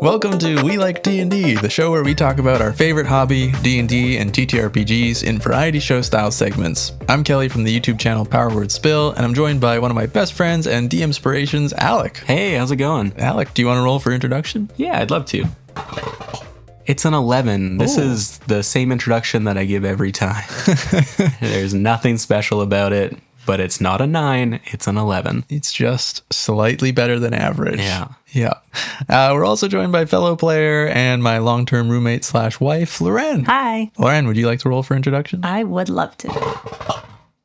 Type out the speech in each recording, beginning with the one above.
Welcome to We Like D&D, the show where we talk about our favorite hobby, D&D, and TTRPGs in variety show style segments. I'm Kelly from the YouTube channel Power Word Spill, and I'm joined by one of my best friends and D-inspirations, Alec. Hey, how's it going? Alec, do you want to roll for introduction? Yeah, I'd love to. It's an 11. This is the same introduction that I give every time. There's nothing special about it, but it's not a 9, it's an 11. It's just slightly better than average. Yeah. We're also joined by fellow player and my long-term roommate / wife, Loren. Hi. Loren, would you like to roll for introduction? I would love to.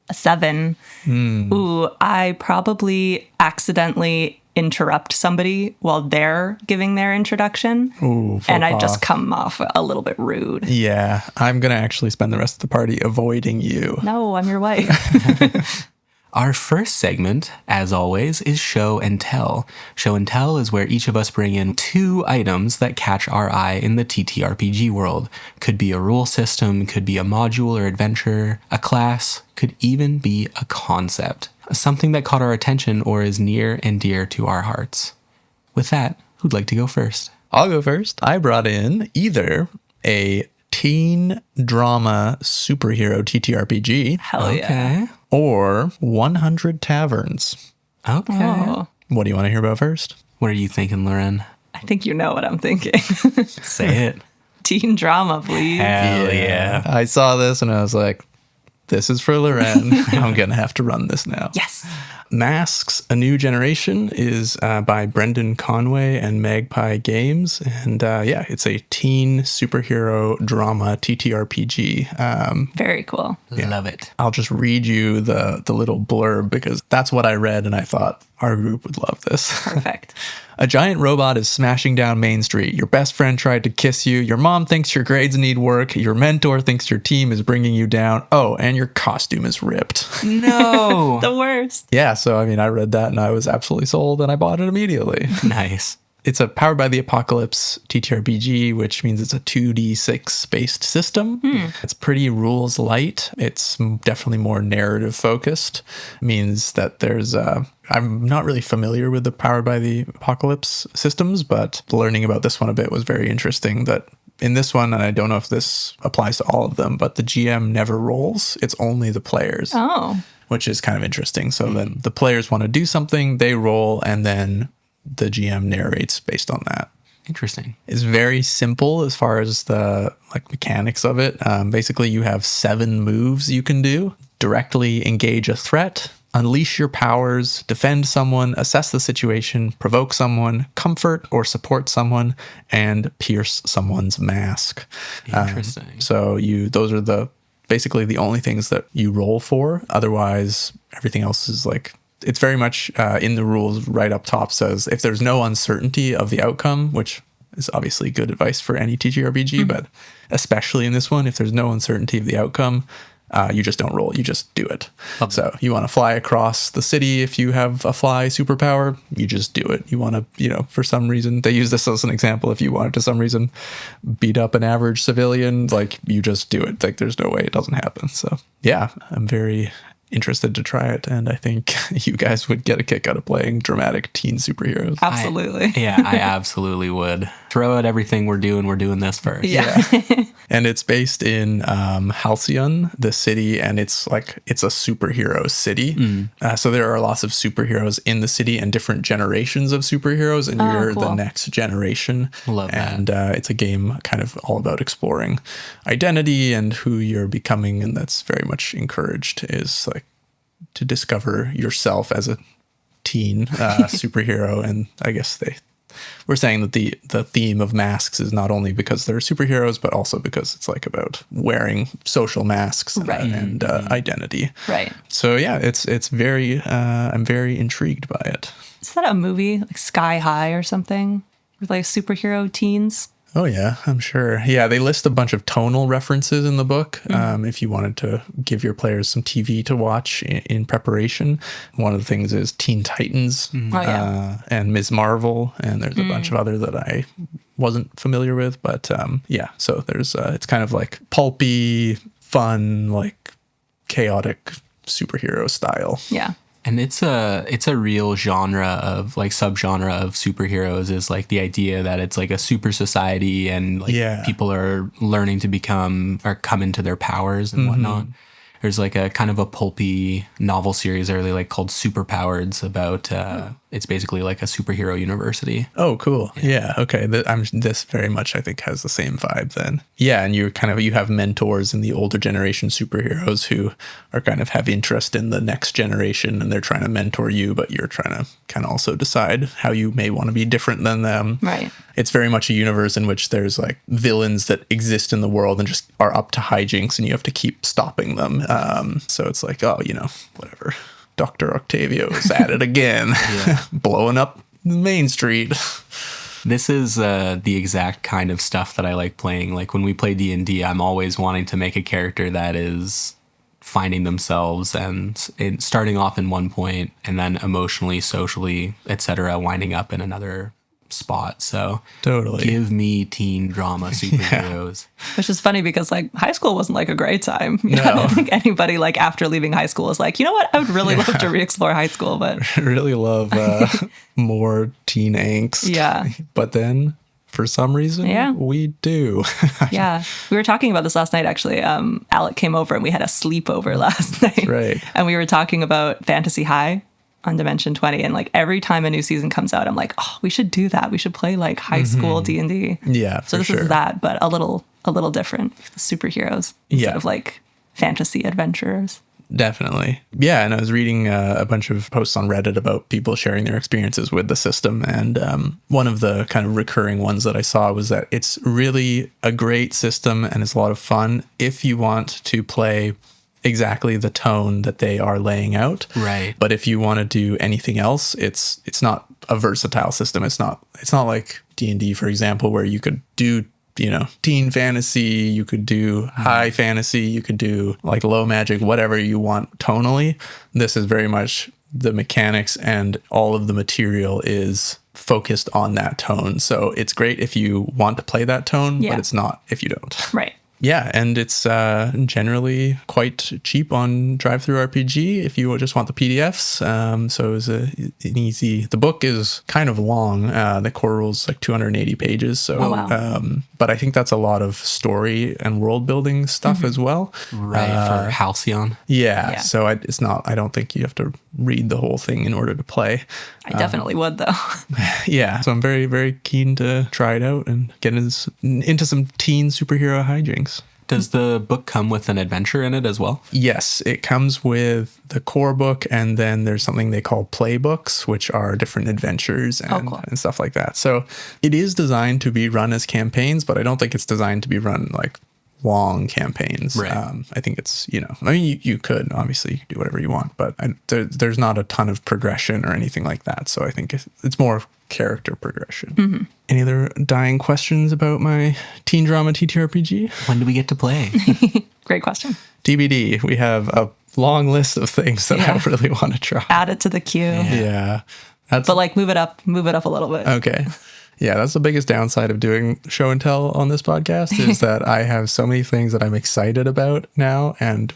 A 7. Ooh, I probably accidentally interrupt somebody while they're giving their introduction. Ooh, and I just come off a little bit rude. Yeah, I'm going to actually spend the rest of the party avoiding you. No, I'm your wife. Our first segment, as always, is Show and Tell. Show and Tell is where each of us bring in 2 items that catch our eye in the TTRPG world. Could be a rule system, could be a module or adventure, a class, could even be a concept. Something that caught our attention or is near and dear to our hearts. With that, who'd like to go first? I'll go first. I brought in either a teen drama superhero TTRPG Hell yeah. or 100 Taverns. Okay. Oh, What do you want to hear about first? What are you thinking, Loren? I think you know what I'm thinking. Say it. Teen drama, please. Hell yeah. I saw this and I was like, this is for Loren. I'm going to have to run this now. Yes. Masks: A New Generation is by Brendan Conway and Magpie Games. And it's a teen superhero drama TTRPG. Very cool. Love it. I'll just read you the little blurb because that's what I read and I thought our group would love this. Perfect. A giant robot is smashing down Main Street. Your best friend tried to kiss you. Your mom thinks your grades need work. Your mentor thinks your team is bringing you down. Oh, and your costume is ripped. No. The worst. Yeah, so I mean, I read that and I was absolutely sold and I bought it immediately. Nice. It's a Powered by the Apocalypse TTRPG, which means it's a 2d6 based system. It's pretty rules light. It's definitely more narrative focused. Means that there's I'm not really familiar with the Powered by the Apocalypse systems, but learning about this one a bit was very interesting. That in this one, and I don't know if this applies to all of them, but the GM never rolls. It's only the players. Oh. Which is kind of interesting. So then the players want to do something, they roll, and then the GM narrates based on that. Interesting. It's very simple as far as the mechanics of it. Basically, you have 7 moves you can do. Directly engage a threat, unleash your powers, defend someone, assess the situation, provoke someone, comfort or support someone, and pierce someone's mask. Interesting. Those are basically the only things that you roll for. Otherwise, everything else is it's very much in the rules right up top says if there's no uncertainty of the outcome, which is obviously good advice for any TTRPG, but especially in this one, if there's no uncertainty of the outcome, you just don't roll, you just do it. So you want to fly across the city. If you have a fly superpower, you just do it. You want to, for some reason, they use this as an example. If you wanted to some reason beat up an average civilian, you just do it. There's no way it doesn't happen. So yeah, I'm very interested to try it, and I think you guys would get a kick out of playing dramatic teen superheroes. Absolutely. I absolutely would. Throw out everything we're doing this first. Yeah. And it's based in Halcyon, the city, and it's a superhero city. So there are lots of superheroes in the city and different generations of superheroes, and you're cool. the next generation. Love that. And it's a game kind of all about exploring identity and who you're becoming, and that's very much encouraged is to discover yourself as a teen superhero. And I guess we're saying that the theme of masks is not only because they're superheroes, but also because it's about wearing social masks and identity. Right. So yeah, it's very, I'm very intrigued by it. Is that a movie like Sky High or something with superhero teens? Oh yeah, I'm sure. Yeah, they list a bunch of tonal references in the book. If you wanted to give your players some TV to watch in preparation, one of the things is Teen Titans and Ms. Marvel, and there's a bunch of other that I wasn't familiar with. But so there's it's kind of pulpy, fun, chaotic superhero style. Yeah. And it's a real genre of like subgenre of superheroes is like the idea that it's like a super society and like people are learning to become or come into their powers and whatnot. There's like a kind of a pulpy novel series early like called Superpowered about it's basically like a superhero university. Oh, cool. Yeah. Okay. This very much, I think, has the same vibe then. Yeah. And you have mentors in the older generation superheroes who are kind of have interest in the next generation and they're trying to mentor you, but you're trying to kind of also decide how you may want to be different than them. Right. It's very much a universe in which there's like villains that exist in the world and just are up to hijinks and you have to keep stopping them. So it's like, oh, whatever. Dr. Octavio is at it again, blowing up Main Street. This is the exact kind of stuff that I like playing. Like when we play D&D, I'm always wanting to make a character that is finding themselves and starting off in one point and then emotionally, socially, etc., winding up in another spot. So totally give me teen drama superheroes. Which is funny because like high school wasn't like a great time. No. I don't think anybody like after leaving high school was like, you know what, I would really love to re-explore high school, but I really love more teen angst. Yeah. But then for some reason we do. Yeah. We were talking about this last night actually. Alec came over and we had a sleepover last night. Right. And we were talking about Fantasy High on Dimension 20, and like every time a new season comes out I'm like, oh, we should do that. We should play like high school D&D. Yeah, so this is that, but a little different. The superheroes instead of like fantasy adventurers. Definitely. Yeah, and I was reading a bunch of posts on Reddit about people sharing their experiences with the system, and one of the kind of recurring ones that I saw was that it's really a great system and it's a lot of fun if you want to play exactly the tone that they are laying out. Right. But if you want to do anything else, it's not a versatile system. It's not like D&D, for example, where you could do, teen fantasy, you could do high fantasy, you could do like low magic, whatever you want tonally. This is very much the mechanics and all of the material is focused on that tone. So it's great if you want to play that tone, but it's not if you don't. Right. Yeah, and it's generally quite cheap on Drive-Thru RPG if you just want the PDFs. So it was an easy. The book is kind of long. The core rules like 280 pages. So, but I think that's a lot of story and world building stuff as well. Right, for Halcyon. Yeah. So it's not. I don't think you have to read the whole thing in order to play. I definitely would though. Yeah. So I'm very, very keen to try it out and get into some teen superhero hijinks. Does the book come with an adventure in it as well? Yes, it comes with the core book, and then there's something they call playbooks, which are different adventures and stuff like that. So it is designed to be run as campaigns, but I don't think it's designed to be run like long campaigns. Right. I think it's, you could obviously do whatever you want, but there's not a ton of progression or anything like that. So I think it's more character progression. Mm-hmm. Any other dying questions about my teen drama TTRPG? When do we get to play? Great question. TBD. We have a long list of things that I really want to try. Add it to the queue. Yeah. But like move it up a little bit. Okay. Yeah, that's the biggest downside of doing show and tell on this podcast is that I have so many things that I'm excited about now, and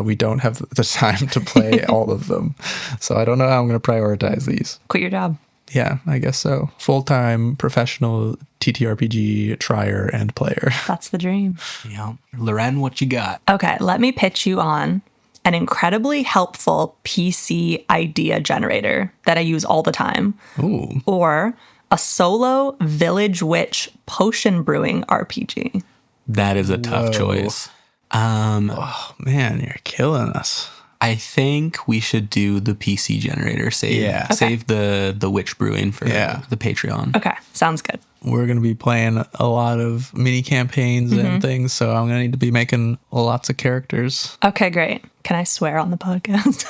we don't have the time to play all of them. So I don't know how I'm going to prioritize these. Quit your job. Yeah, I guess so. Full-time professional TTRPG trier and player. That's the dream. Yeah. Loren, what you got? Okay, let me pitch you on an incredibly helpful PC idea generator that I use all the time. Ooh. Or a solo village witch potion brewing RPG. That is a tough choice. Oh, man, you're killing us. I think we should do the PC generator. Save the witch brewing for the Patreon. Okay, sounds good. We're going to be playing a lot of mini campaigns and things, so I'm going to need to be making lots of characters. Okay, great. Can I swear on the podcast?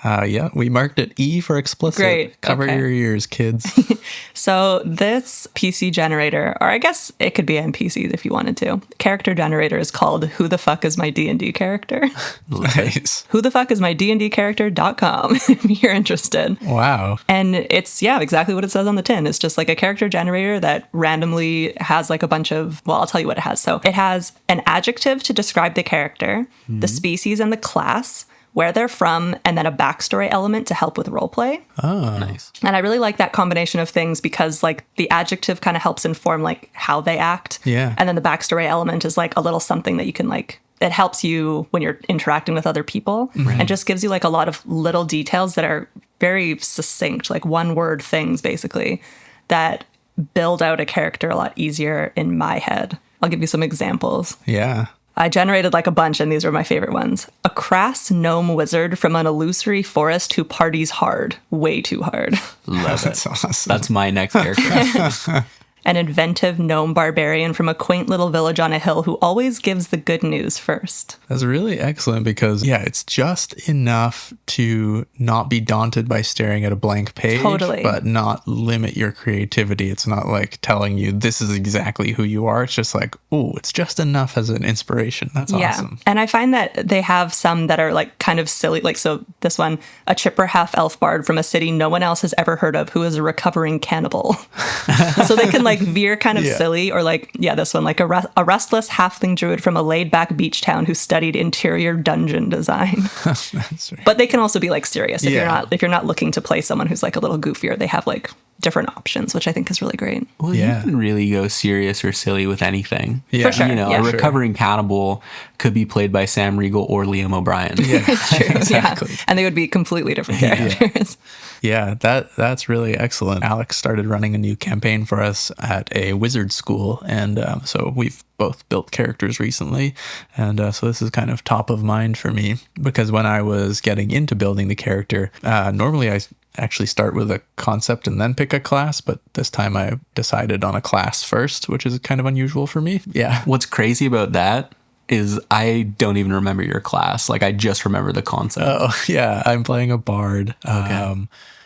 Yeah, we marked it E for explicit. Great. Cover your ears, kids. So this PC generator, or I guess it could be NPCs if you wanted to. Character generator is called Who the Fuck is My D&D Character? Nice. Who the fuck is my D&D character.com if you're interested. Wow. And it's, exactly what it says on the tin. It's just like a character generator that randomly has like a bunch of, I'll tell you what it has. So it has an adjective to describe the character, the species and the class, where they're from, and then a backstory element to help with roleplay. Oh, Nice. And I really like that combination of things because like the adjective kind of helps inform like how they act. Yeah. And then the backstory element is like a little something that you can like, it helps you when you're interacting with other people and just gives you like a lot of little details that are very succinct, like one word things basically that build out a character a lot easier in my head. I'll give you some examples. yeah. I generated like a bunch, and these were my favorite ones. A crass gnome wizard from an illusory forest who parties hard, way too hard. Love it. That's awesome. That's my next character. An inventive gnome barbarian from a quaint little village on a hill who always gives the good news first. That's really excellent because, yeah, it's just enough to not be daunted by staring at a blank page, Totally. but not limit your creativity. It's not like telling you this is exactly who you are. It's just like, oh, it's just enough as an inspiration. That's awesome. And I find that they have some that are like kind of silly. Like, so this one, a chipper half elf bard from a city no one else has ever heard of who is a recovering cannibal. So they can like veer kind of Yeah. silly, or like, yeah, this one, like a restless halfling druid from a laid back beach town who studied interior dungeon design. That's right. But they can also be like serious if Yeah. you're not looking to play someone who's like a little goofier. They have like different options, which I think is really great. Well, Yeah. you can really go serious or silly with anything. Yeah. For sure. You know, Yeah. a Sure. recovering cannibal could be played by Sam Riegel or Liam O'Brien. Yeah, Exactly. Yeah. And they would be completely different characters. Yeah, that's really excellent. Alex started running a new campaign for us at a wizard school, and so we've both built characters recently, and so this is kind of top of mind for me because when I was getting into building the character, normally I actually start with a concept and then pick a class, but this time I decided on a class first, which is kind of unusual for me. Yeah. What's crazy about that is I don't even remember your class. Like, I just remember the concept. Oh, yeah, I'm playing a bard.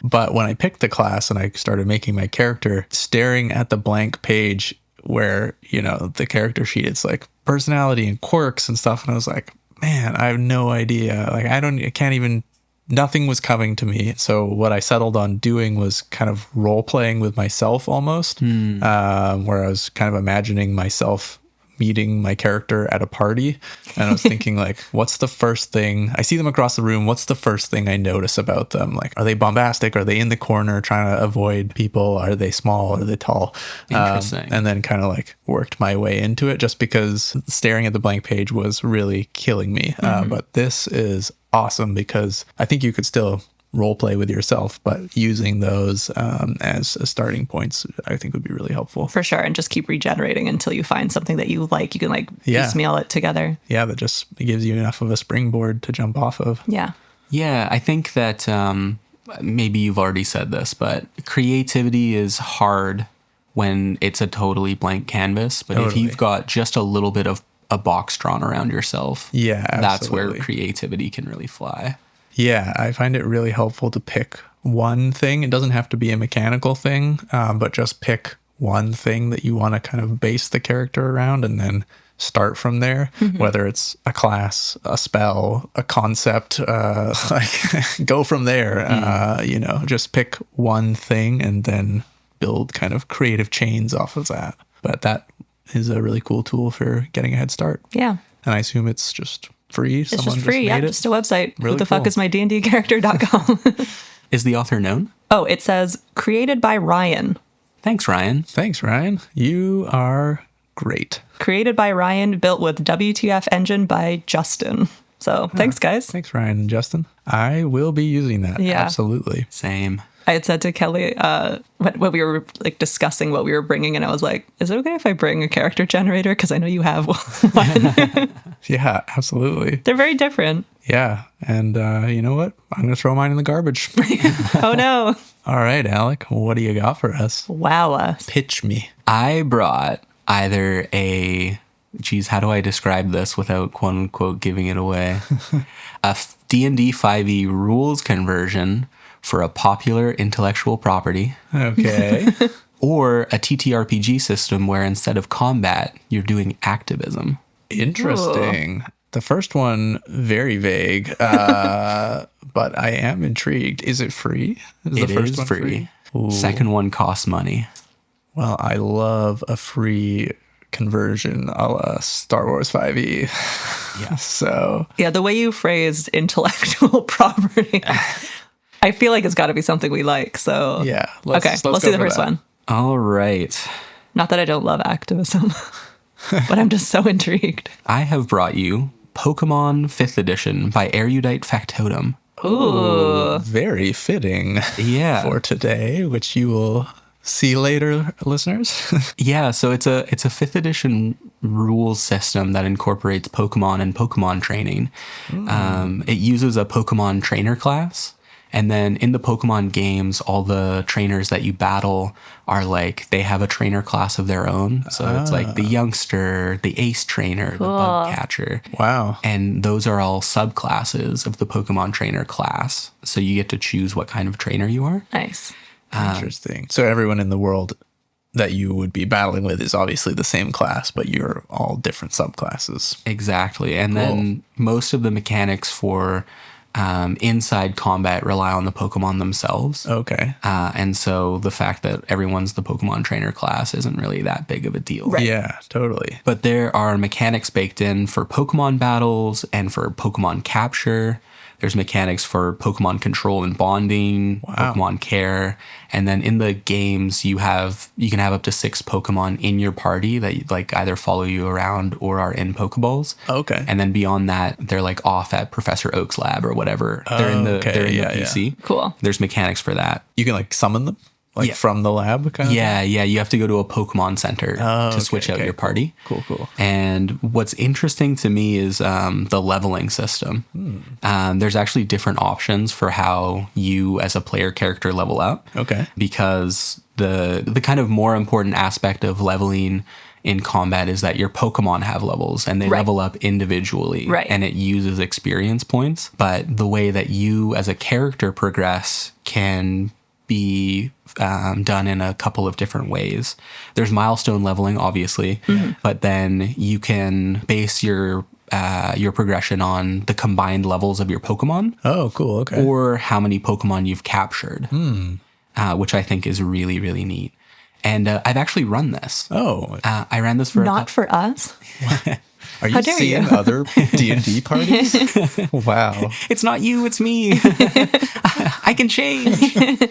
But when I picked the class and I started making my character, staring at the blank page where, you know, the character sheet, it's like personality and quirks and stuff. And I was like, man, I have no idea. Like, I can't even, nothing was coming to me. So what I settled on doing was kind of role playing with myself almost, where I was kind of imagining myself meeting my character at a party, and I was thinking like, what's the first thing I see them across the room, what's the first thing I notice about them? Like, are they bombastic? Are they in the corner trying to avoid people? Are they small? Are they tall? Interesting. And then kind of like worked my way into it, just because staring at the blank page was really killing me. But this is awesome because I think you could still role play with yourself, but using those as starting points, I think would be really helpful. For sure. And just keep regenerating until you find something that you like. You can like Yeah. piecemeal it together. Yeah, that just gives you enough of a springboard to jump off of. Yeah. Yeah, I think that maybe you've already said this, but creativity is hard when it's a totally blank canvas. But if Totally. you've got just a little bit of a box drawn around yourself, Yeah, that's where absolutely. creativity can really fly. Yeah, I find it really helpful to pick one thing. It doesn't have to be a mechanical thing, but just pick one thing that you want to kind of base the character around and then start from there, whether it's a class, a spell, a concept, like go from there, you know, just pick one thing and then build kind of creative chains off of that. But that is a really cool tool for getting a head start. Yeah. And I assume it's just free. It's just free. Yeah. made it. Just a website. Really Who the fuck cool. is my dndcharacter.com? Is the author known? Oh, it says created by Ryan. Thanks, Ryan. Thanks, Ryan. You are great. Created by Ryan, built with WTF engine by Justin. So thanks, guys. Thanks, Ryan and Justin. I will be using that. Yeah. Absolutely. Same. I had said to Kelly when we were like discussing what we were bringing, and I was like, "Is it okay if I bring a character generator? Because I know you have one." Yeah, absolutely. They're very different. Yeah. And you know what? I'm going to throw mine in the garbage. Oh no! All right, Alec, what do you got for us? Wow us. Pitch me. I brought either geez, how do I describe this without quote unquote giving it away? A D&D 5e rules conversion for a popular intellectual property, Okay. or a TTRPG system where instead of combat, you're doing activism. Interesting. The first one, very vague, but I am intrigued. Is it free? It is free. Ooh. Second one costs money. Well, I love a free conversion a la Star Wars 5e. Yeah. So Yeah, the way you phrased intellectual property, I feel like it's got to be something we like. So yeah, let's do the first one. All right. Not that I don't love activism, but I'm just so intrigued. I have brought you Pokemon 5th Edition by Erudite Factotum. Ooh. Very fitting Yeah. for today, which you will see later, listeners. Yeah, so it's a 5th edition rules system that incorporates Pokemon and Pokemon training. It uses a Pokemon trainer class. And then in the Pokemon games, all the trainers that you battle are like, they have a trainer class of their own. So it's like the youngster, the ace trainer, the bug catcher. Wow. And those are all subclasses of the Pokemon trainer class. So you get to choose what kind of trainer you are. Nice. Interesting. So everyone in the world that you would be battling with is obviously the same class, but you're all different subclasses. Exactly. And then most of the mechanics for inside combat rely on the Pokemon themselves. Okay. And so the fact that everyone's the Pokemon trainer class isn't really that big of a deal. Right. Yeah, totally. But there are mechanics baked in for Pokemon battles and for Pokemon capture. There's mechanics for Pokemon control and bonding, Pokemon care. And then in the games, you can have up to 6 Pokemon in your party that like either follow you around or are in Pokeballs. Okay. And then beyond that, they're like off at Professor Oak's lab or whatever. They're in the PC. Cool. There's mechanics for that. You can like summon them like from the lab kind of Yeah, you have to go to a Pokemon Center to switch out your party. Cool. And what's interesting to me is the leveling system. There's actually different options for how you as a player character level up. Okay. Because the kind of more important aspect of leveling in combat is that your Pokemon have levels and they level up individually. Right. And it uses experience points. But the way that you as a character progress can be done in a couple of different ways. There's milestone leveling, obviously, but then you can base your progression on the combined levels of your Pokemon. Oh, cool. Okay. Or how many Pokemon you've captured, which I think is really, really neat. And I've actually run this. Oh. I ran this for Not for us. Are How you dare seeing you? other D&D parties? Wow. It's not you, it's me. I can change.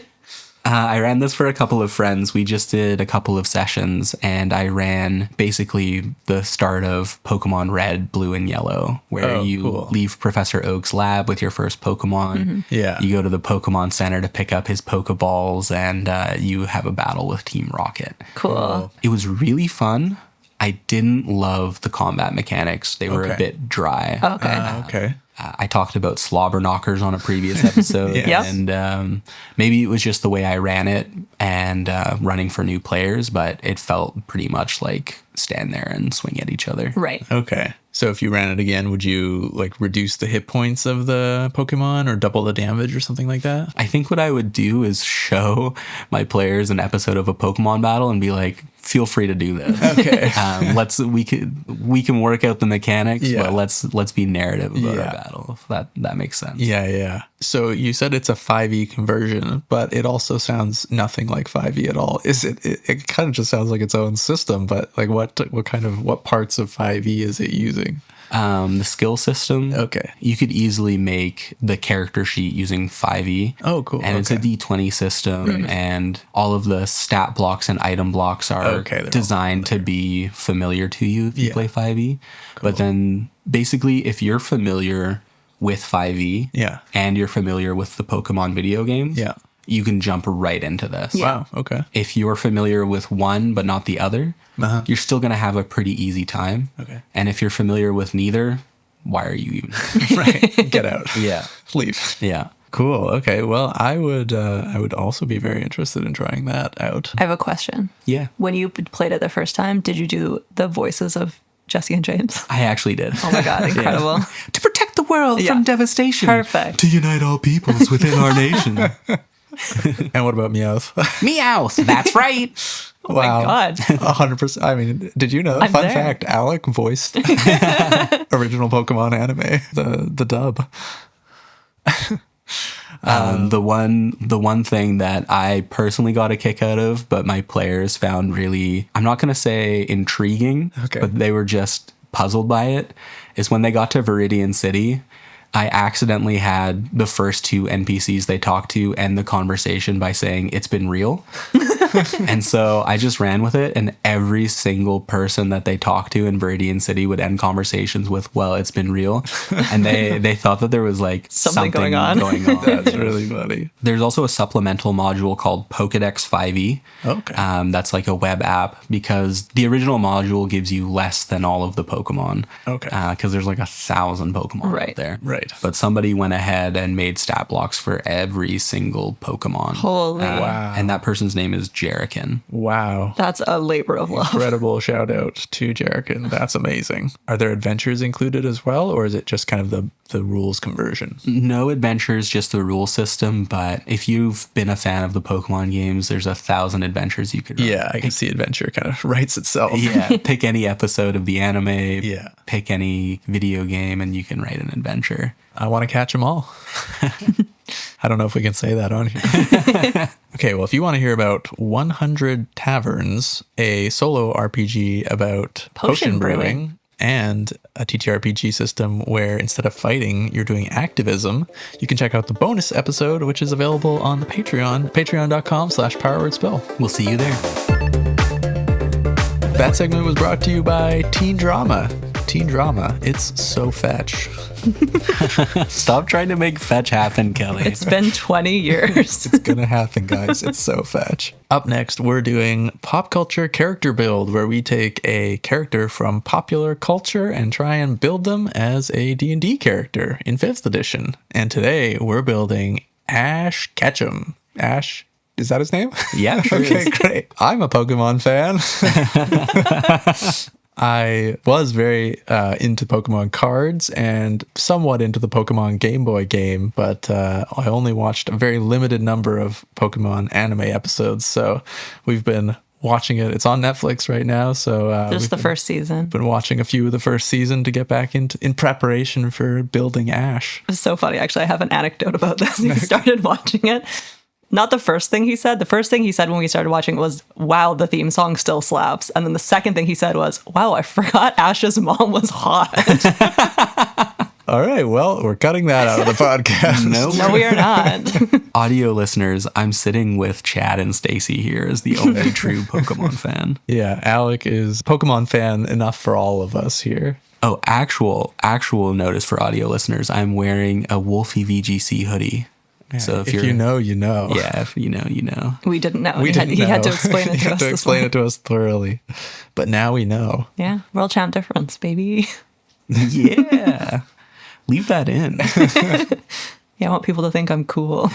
I ran this for a couple of friends. We just did a couple of sessions, and I ran basically the start of Pokemon Red, Blue, and Yellow, where you leave Professor Oak's lab with your first Pokemon. Yeah. You go to the Pokemon Center to pick up his Pokeballs, and you have a battle with Team Rocket. Cool. It was really fun. I didn't love the combat mechanics. They were a bit dry. Okay. Okay. I talked about slobber knockers on a previous episode, Yep. and maybe it was just the way I ran it and running for new players, but it felt pretty much like stand there and swing at each other. Right. Okay. So if you ran it again, would you like reduce the hit points of the Pokemon or double the damage or something like that? I think what I would do is show my players an episode of a Pokemon battle and be like, feel free to do this. Okay. We can work out the mechanics, Yeah. but let's be narrative about our battle. If that makes sense. Yeah. So you said it's a 5e conversion, but it also sounds nothing like 5e at all. Is it? It kind of just sounds like its own system, but like what parts of 5e is it using? The skill system. Okay. You could easily make the character sheet using 5e. Oh, cool. And it's a D20 system, and all of the stat blocks and item blocks are designed to be familiar to you if you play 5e. But then basically, if you're familiar with 5e and you're familiar with the Pokemon video games, you can jump right into this. Wow. Okay. If you're familiar with one but not the other, you're still going to have a pretty easy time. Okay. And if you're familiar with neither, why are you even? Right. Get out. Yeah. Leave. Yeah. Cool. Okay. Well, I would also be very interested in trying that out. I have a question. Yeah. When you played it the first time, did you do the voices of Jesse and James? I actually did. Oh my God, incredible. To protect the world from devastation. Perfect. To unite all peoples within our nation. And what about Meowth? Meowth. That's right. Oh my God. 100%. I mean, did you know? I'm Fun there. fact, Alec voiced original Pokemon anime, the dub. The one thing that I personally got a kick out of, but my players found really, I'm not going to say intriguing, but they were just puzzled by it, is when they got to Viridian City. I accidentally had the first two NPCs they talked to end the conversation by saying, "It's been real." And so I just ran with it, and every single person that they talked to in Viridian City would end conversations with, "Well, it's been real." And they thought that there was like something going on. That's really funny. There's also a supplemental module called Pokédex 5e. Okay. That's like a web app, because the original module gives you less than all of the Pokemon. Okay. Because there's like 1,000 Pokemon out there. Right. But somebody went ahead and made stat blocks for every single Pokemon. Holy. Wow. And that person's name is Jerrican. Wow. That's a labor of love. Incredible shout out to Jerrican. That's amazing. Are there adventures included as well, or is it just kind of the rules conversion? No adventures, just the rule system. But if you've been a fan of the Pokemon games, there's 1,000 adventures you could run. Yeah, I can see adventure kind of writes itself. Yeah, pick any episode of the anime. Yeah. Pick any video game, and you can write an adventure. I want to catch them all. I don't know if we can say that on here. Okay, well, if you want to hear about 100 Taverns, a solo RPG about potion brewing, and a TTRPG system where instead of fighting, you're doing activism, you can check out the bonus episode, which is available on the Patreon, patreon.com/powerwordspell. We'll see you there. That segment was brought to you by Teen Drama. Teen Drama, it's so fetch. Stop trying to make fetch happen, Kelly. It's been 20 years. It's gonna happen, guys. It's so fetch. Up next, we're doing Pop Culture Character Build, where we take a character from popular culture and try and build them as a D&D character in 5th edition. And today, we're building Ash Ketchum. Ash, is that his name? Yeah, sure Okay, is. great. I'm a Pokemon fan. I was very into Pokemon cards and somewhat into the Pokemon Game Boy game, but I only watched a very limited number of Pokemon anime episodes. So we've been watching it. It's on Netflix right now. So Just the first season. been watching a few of the first season to get back in preparation for building Ash. It's so funny. Actually, I have an anecdote about this. He started watching it. Not the first thing he said. The first thing he said when we started watching was, "Wow, the theme song still slaps." And then the second thing he said was, "Wow, I forgot Ash's mom was hot." All right. Well, we're cutting that out of the podcast. No, we are not. Audio listeners, I'm sitting with Chad and Stacy here as the only true Pokemon fan. Yeah, Alec is Pokemon fan enough for all of us here. Oh, actual notice for audio listeners. I'm wearing a Wolfie VGC hoodie. Yeah, So if you know, you know. Yeah, if you know, you know. We didn't know. We didn't He had to know. explain it He to had us. to this explain morning. it to us thoroughly. But now we know. Yeah, world champ difference, baby. Yeah. Leave that in. Yeah, I want people to think I'm cool.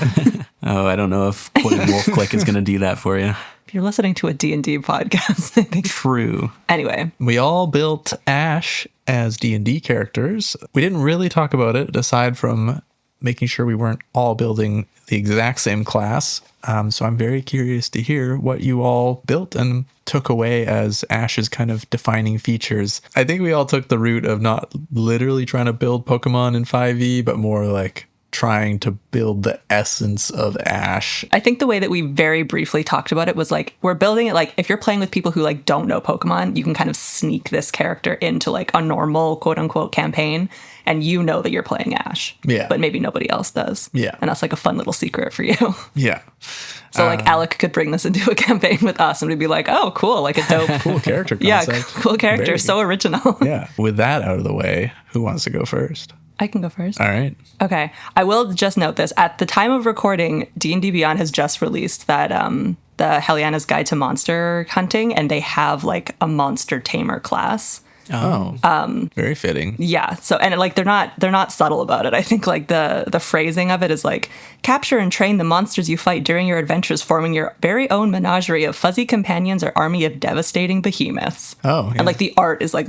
Oh, I don't know if quoting Wolf Click is going to do that for you. If you're listening to a D&D podcast, I think. True. Anyway, We all built Ash as D&D characters. We didn't really talk about it aside from making sure we weren't all building the exact same class. So I'm very curious to hear what you all built and took away as Ash's kind of defining features. I think we all took the route of not literally trying to build Pokemon in 5e, but more like trying to build the essence of Ash. I think the way that we very briefly talked about it was like, we're building it like, if you're playing with people who like don't know Pokemon, you can kind of sneak this character into like a normal quote unquote campaign, and you know that you're playing Ash. Yeah. But maybe nobody else does. Yeah. And that's like a fun little secret for you. Yeah. So like Alec could bring this into a campaign with us and we'd be like, oh, cool, like a dope. Cool character Yeah, concept. cool character. Very So original. Yeah. With that out of the way, who wants to go first? I can go first. All right. Okay. I will just note this. At the time of recording, D&D Beyond has just released that the Helliana's Guide to Monster Hunting, and they have like a monster tamer class. Oh. Very fitting. Yeah. So, and like they're not subtle about it. I think like the phrasing of it is like, capture and train the monsters you fight during your adventures, forming your very own menagerie of fuzzy companions or army of devastating behemoths. Oh, yeah. And like the art is like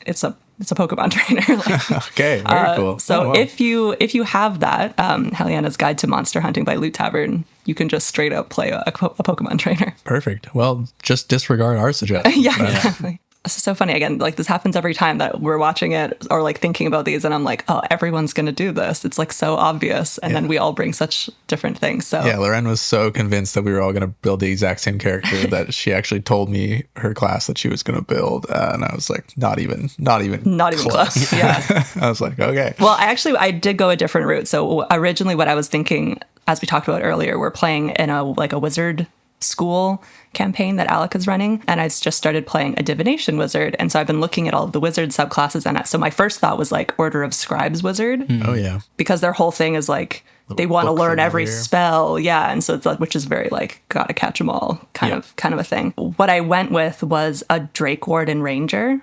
it's a Pokemon trainer. Like, Okay, very cool. so Oh, wow. if you have that, Helliana's Guide to Monster Hunting by Loot Tavern, you can just straight up play a Pokemon trainer. Perfect. Well, just disregard our suggestion. Yeah, exactly. This is so funny. Again, like this happens every time that we're watching it or like thinking about these, and I'm like, oh, everyone's going to do this. It's like so obvious. And then we all bring such different things. So yeah, Loren was so convinced that we were all going to build the exact same character that she actually told me her class that she was going to build. And I was like, not even close. Yeah. I was like, okay. Well, I did go a different route. So originally what I was thinking, as we talked about earlier, we're playing in a wizard school campaign that Alec is running, and I just started playing a divination wizard, and so I've been looking at all of the wizard subclasses, and so my first thought was like Order of Scribes wizard. Oh yeah, because their whole thing is like they want to learn every spell, yeah, and so it's like, which is very like gotta catch them all kind of a thing. What I went with was a Drake Warden Ranger,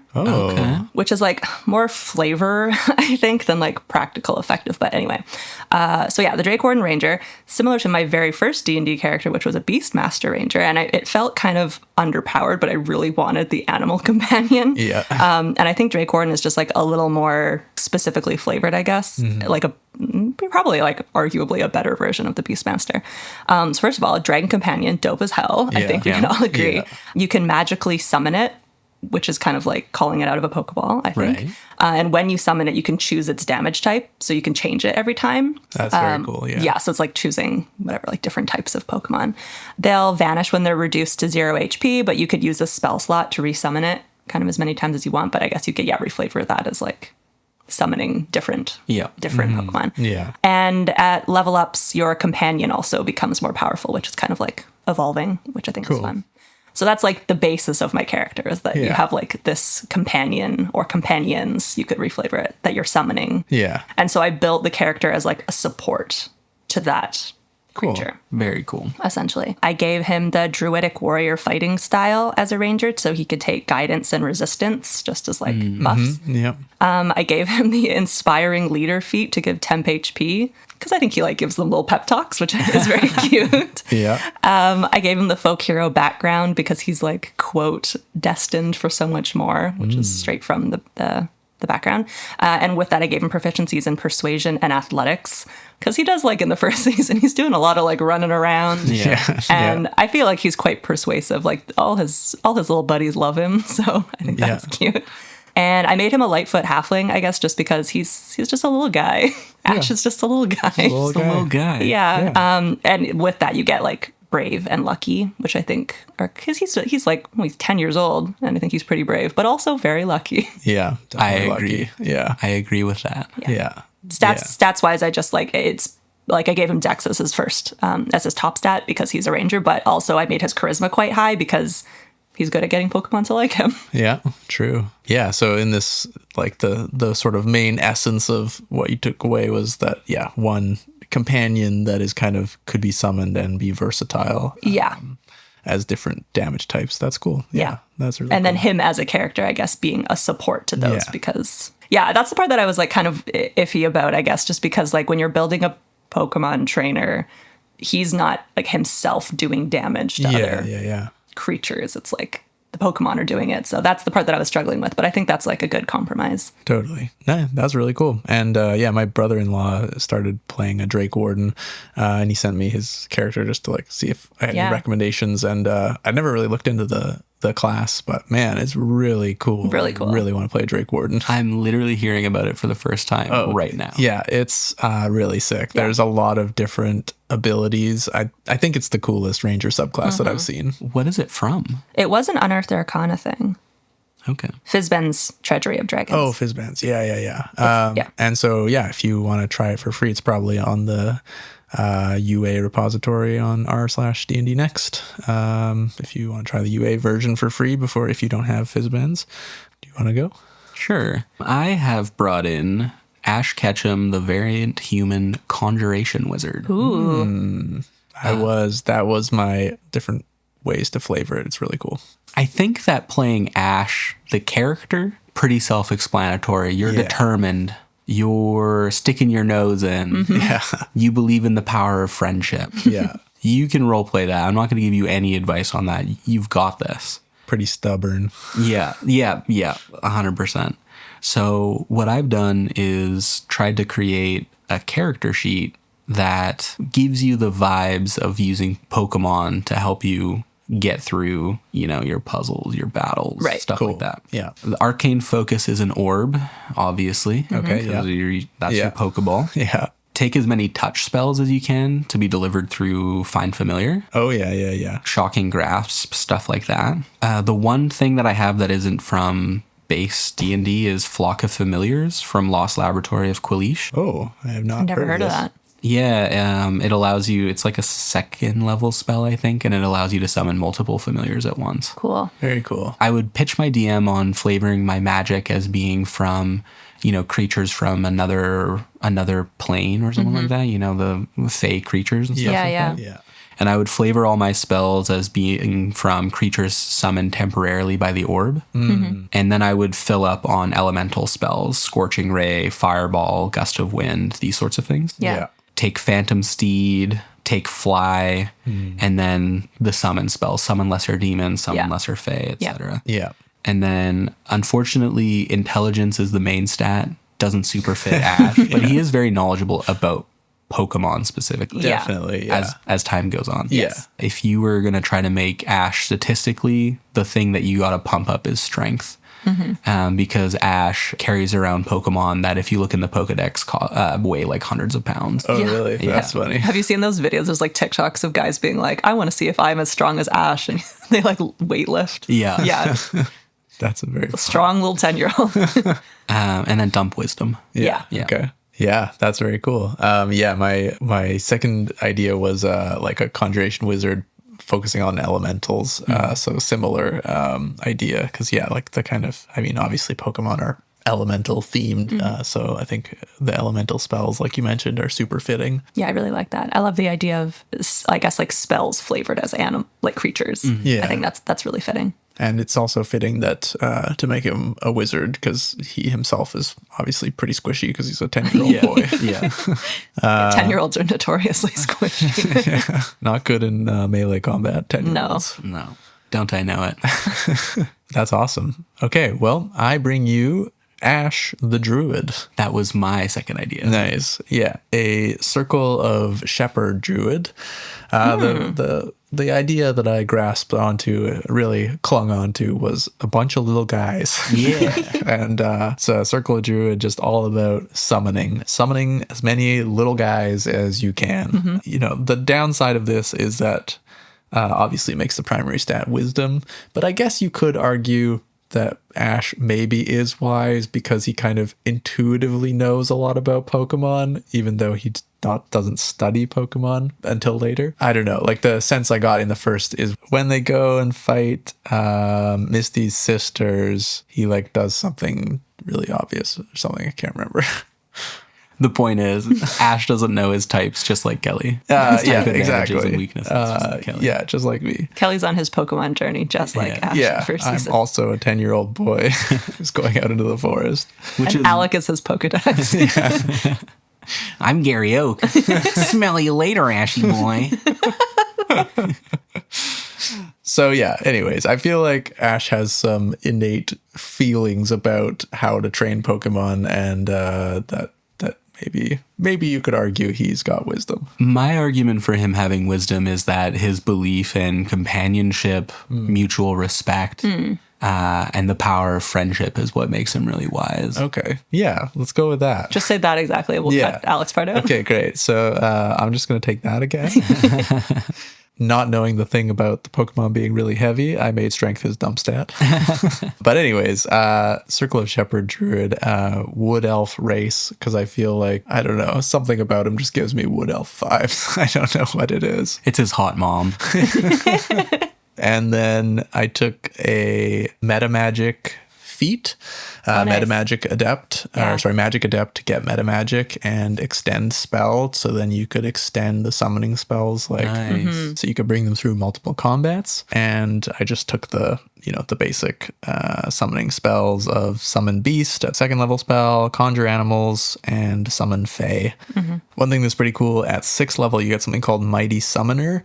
which is like more flavor, I think, than like practical effective. But anyway, so yeah, the Drake Warden Ranger, similar to my very first D&D character, which was a Beastmaster Ranger, and it felt kind of underpowered, but I really wanted the animal companion. Yeah, and I think Drake Warden is just like a little more specifically flavored, I guess, like probably like arguably a better version of the Beastmaster. So first of all, Dragon Companion, dope as hell. I think we can all agree. Yeah. You can magically summon it, which is kind of like calling it out of a Pokeball, I think. Right. And when you summon it, you can choose its damage type, so you can change it every time. That's very cool, yeah. Yeah, so it's like choosing whatever, like different types of Pokemon. They'll vanish when they're reduced to 0 HP, but you could use a spell slot to resummon it kind of as many times as you want, but I guess you could, reflavor that as like summoning different Pokemon. Yeah. And at level ups, your companion also becomes more powerful, which is kind of like evolving, which I think is fun. So that's like the basis of my character, is that you have like this companion or companions, you could reflavor it, that you're summoning. Yeah. And so I built the character as like a support to that creature. Very cool. Essentially. I gave him the druidic warrior fighting style as a ranger, so he could take guidance and resistance just as like buffs. Yep. I gave him the inspiring leader feat to give temp HP, because I think he like gives them little pep talks, which is very cute. Yeah. I gave him the folk hero background because he's like, quote, destined for so much more, which is straight from the background. And with that, I gave him proficiencies in persuasion and athletics, because he does, like, in the first season, he's doing a lot of like running around. Yeah. And I feel like he's quite persuasive. Like all his little buddies love him. So I think that's cute. And I made him a Lightfoot halfling, I guess, just because he's just a little guy. Ash is just a little guy. Just a little guy. Yeah. And with that, you get like brave and lucky, which I think are, because he's like, well, he's 10 years old, and I think he's pretty brave, but also very lucky. Yeah. I agree. Lucky. Yeah. I agree with that. Yeah. Stats wise, I just like, it's like I gave him Dex as his first, as his top stat because he's a ranger, but also I made his charisma quite high because he's good at getting Pokemon to like him. Yeah, true. Yeah, so in this, like the sort of main essence of what you took away was that, one companion that is kind of could be summoned and be versatile. As different damage types. That's cool. Yeah. That's really and cool. then him as a character, I guess, being a support to those because, that's the part that I was like kind of iffy about, I guess, just because like when you're building a Pokemon trainer, he's not like himself doing damage to other creatures. It's like the Pokemon are doing it. So that's the part that I was struggling with, but I think that's like a good compromise. Totally. Yeah, that's really cool. And my brother-in-law started playing a Drake Warden, and he sent me his character just to like see if I had any recommendations. And I never really looked into the class, but man, it's really cool. Really cool. I really want to play Drake Warden. I'm literally hearing about it for the first time right now. Yeah, it's really sick. There's a lot of different abilities. I think it's the coolest ranger subclass that I've seen. What is it from? It was an Unearthed Arcana thing. Okay. Fizban's Treasury of Dragons. Oh, Fizban's. Yeah. And so, if you want to try it for free, it's probably on the UA repository on r/D&D Next. If you want to try the UA version for free if you don't have Fizban's. Do you want to go? Sure. I have brought in Ash Ketchum, the variant human conjuration wizard. Ooh. That was my different ways to flavor it. It's really cool. I think that playing Ash, the character, pretty self-explanatory. You're determined. You're sticking your nose in. Yeah. You believe in the power of friendship. Yeah. You can roleplay that. I'm not going to give you any advice on that. You've got this. Pretty stubborn. Yeah, 100%. So what I've done is tried to create a character sheet that gives you the vibes of using Pokemon to help you get through, your puzzles, your battles, Right. stuff Cool. like that. Yeah. The arcane focus is an orb, obviously. Okay, yeah. That's your Pokeball. Yeah. Take as many touch spells as you can to be delivered through Find Familiar. Oh, yeah. Shocking Grasp, stuff like that. The one thing that I have that isn't from base D&D is Flock of Familiars from Lost Laboratory of Quilish. Oh, I have not Never heard of this. that. Yeah, it allows you, it's like a second level spell, I think, and it allows you to summon multiple familiars at once. Cool. Very cool. I would pitch my DM on flavoring my magic as being from, creatures from another plane or something like that, the fey creatures and stuff Yeah, like yeah. that. Yeah. And I would flavor all my spells as being from creatures summoned temporarily by the orb. And then I would fill up on elemental spells, Scorching Ray, Fireball, Gust of Wind, these sorts of things. Yeah. Take Phantom Steed, take Fly, and then the summon spells, summon Lesser Demon, summon Lesser Fey, etc. Yeah. And then, unfortunately, Intelligence is the main stat. Doesn't super fit Ash, but he is very knowledgeable about Pokemon specifically. Yeah. Definitely. Yeah. As time goes on. Yes. If you were going to try to make Ash statistically, the thing that you got to pump up is strength. Because Ash carries around Pokemon that, if you look in the Pokedex, weigh like hundreds of pounds. Oh, Yeah. really? Yeah. That's funny. Have you seen those videos? There's like TikToks of guys being like, I want to see if I'm as strong as Ash. And they like weightlift. Yeah. Yeah. That's a very Strong little 10-year-old. And then Dump Wisdom. Yeah. Yeah. Okay. Yeah, that's very cool. My second idea was like a conjuration wizard focusing on elementals. So similar idea, because like the kind of, obviously Pokemon are elemental themed. So I think the elemental spells, like you mentioned, are super fitting. Yeah, I really like that. I love the idea of, I guess, like spells flavored as creatures. Yeah. I think that's really fitting. And it's also fitting that to make him a wizard, because he himself is obviously pretty squishy because he's a 10-year-old boy. Yeah. 10-year-olds are notoriously squishy. Not good in melee combat, 10-year-olds. No. Don't I know it? That's awesome. Okay, well, I bring you Ash the Druid. That was my second idea. Nice. Yeah. A circle of shepherd druid. The idea that I grasped onto, really clung onto, was a bunch of little guys. Yeah. And it's a circle of druid, just all about summoning as many little guys as you can. The downside of this is that obviously it makes the primary stat wisdom, but I guess you could argue that Ash maybe is wise because he kind of intuitively knows a lot about Pokemon, even though he doesn't study Pokemon until later. I don't know. Like, the sense I got in the first is when they go and fight Misty's sisters, he like does something really obvious or something. I can't remember. The point is, Ash doesn't know his types, just like Kelly. Yeah, His type advantages exactly. and weaknesses, just like Kelly. Yeah, just like me. Kelly's on his Pokemon journey, just like Ash Yeah, in the first I'm season. also a 10-year-old boy who's going out into the forest. Which And Alec is his Pokedex. I'm Gary Oak. Smell you later, Ashy boy. So yeah, anyways, I feel like Ash has some innate feelings about how to train Pokemon, and that maybe you could argue he's got wisdom. My argument for him having wisdom is that his belief in companionship, mutual respect, and the power of friendship is what makes him really wise. Okay, yeah, let's go with that. Just say that exactly. We'll cut Alec's part out. Okay, great. So I'm just going to take that again. Not knowing the thing about the Pokemon being really heavy, I made strength his dump stat. But anyways, Circle of Shepherd Druid, Wood Elf race, because I feel like, I don't know, something about him just gives me Wood Elf vibes. I don't know what it is. It's his hot mom. And then I took a Metamagic feat, nice. Metamagic Adept, Magic Adept to get Metamagic and extend spell. So then you could extend the summoning spells, like, Nice. so you could bring them through multiple combats. And I just took the the basic summoning spells of Summon Beast, a 2nd level spell, Conjure Animals, and Summon Fae. One thing that's pretty cool, at 6th level, you get something called Mighty Summoner,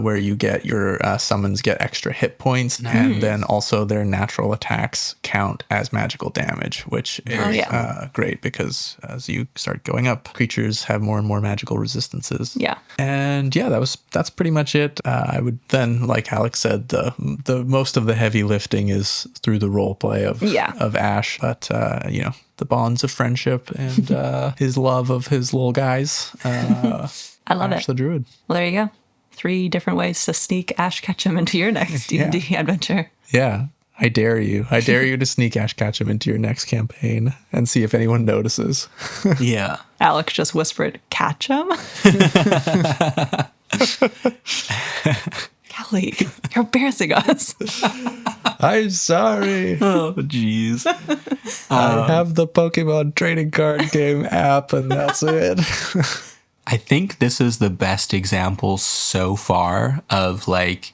where you get your summons get extra hit points, and then also their natural attacks count as magical damage, which is great because as you start going up, creatures have more and more magical resistances. Yeah. And yeah, that's pretty much it. I would then, like Alex said, the most of the heavy lifting is through the role play of Ash, but the bonds of friendship and his love of his little guys. I love Ash it. the Druid. Well, there you go. 3 different ways to sneak Ash Ketchum into your next D&D adventure. Yeah. I dare you. I dare you to sneak Ash Ketchum into your next campaign and see if anyone notices. Yeah. Alex just whispered, Ketchum? Kelly, you're embarrassing us. I'm sorry. Oh, jeez. I have the Pokemon trading card game app and that's it. I think this is the best example so far of like,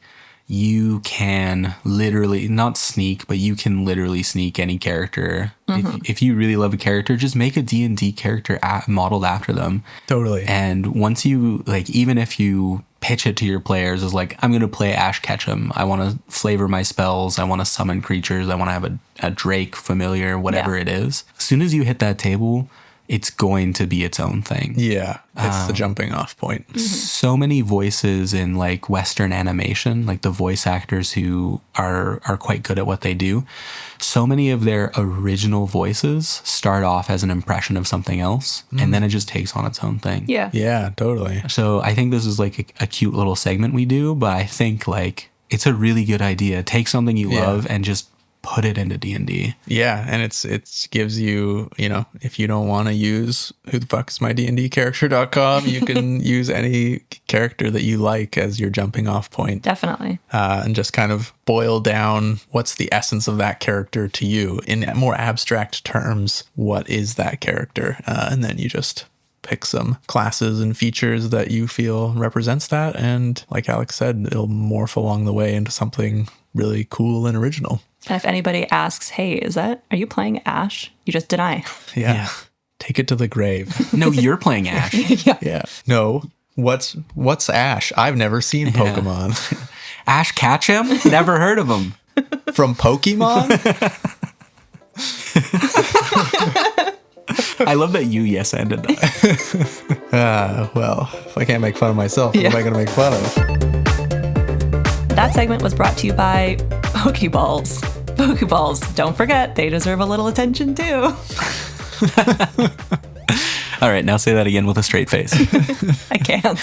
you can literally not sneak, but you can literally sneak any character. If you really love a character, just make a D&D character modeled after them. Totally. And once you, like, even if you pitch it to your players as like, I'm going to play Ash Ketchum. I want to flavor my spells. I want to summon creatures. I want to have a Drake familiar, whatever it is. As soon as you hit that table, it's going to be its own thing. Yeah, it's the jumping off point. So many voices in like Western animation, like the voice actors who are quite good at what they do. So many of their original voices start off as an impression of something else, and then it just takes on its own thing. Yeah. Yeah, totally. So I think this is like a cute little segment we do, but I think like it's a really good idea. Take something you love and just put it into D&D. Yeah, and it gives you, if you don't want to use who the fuck is my D&D character.com, you can use any character that you like as your jumping off point. Definitely. And just kind of boil down what's the essence of that character to you. In more abstract terms, what is that character? And then you just pick some classes and features that you feel represents that. And like Alex said, it'll morph along the way into something really cool and original. And if anybody asks, hey, are you playing Ash? You just deny. Yeah. Take it to the grave. No, you're playing Ash. Yeah. No. What's Ash? I've never seen Pokemon. Ash Ketchum? Never heard of him. From Pokemon? I love that you yes-ended that. Well, if I can't make fun of myself, what am I going to make fun of? That segment was brought to you by Pokeballs. Pokeballs, don't forget, they deserve a little attention too. All right, now say that again with a straight face. I can't.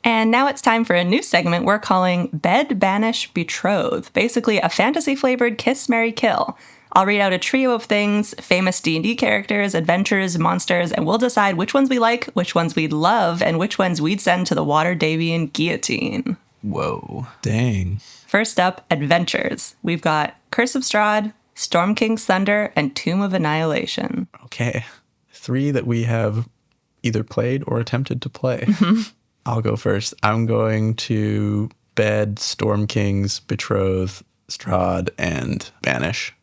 And now it's time for a new segment we're calling Bed, Banish, Betroth. Basically a fantasy-flavored kiss, marry, kill. I'll read out a trio of things, famous D&D characters, adventures, monsters, and we'll decide which ones we like, which ones we'd love, and which ones we'd send to the Water Davian guillotine. Whoa. Dang. First up, adventures. We've got Curse of Strahd, Storm King's Thunder, and Tomb of Annihilation. Okay. 3 that we have either played or attempted to play. I'll go first. I'm going to bed Storm King's Betroth, Strahd, and Banish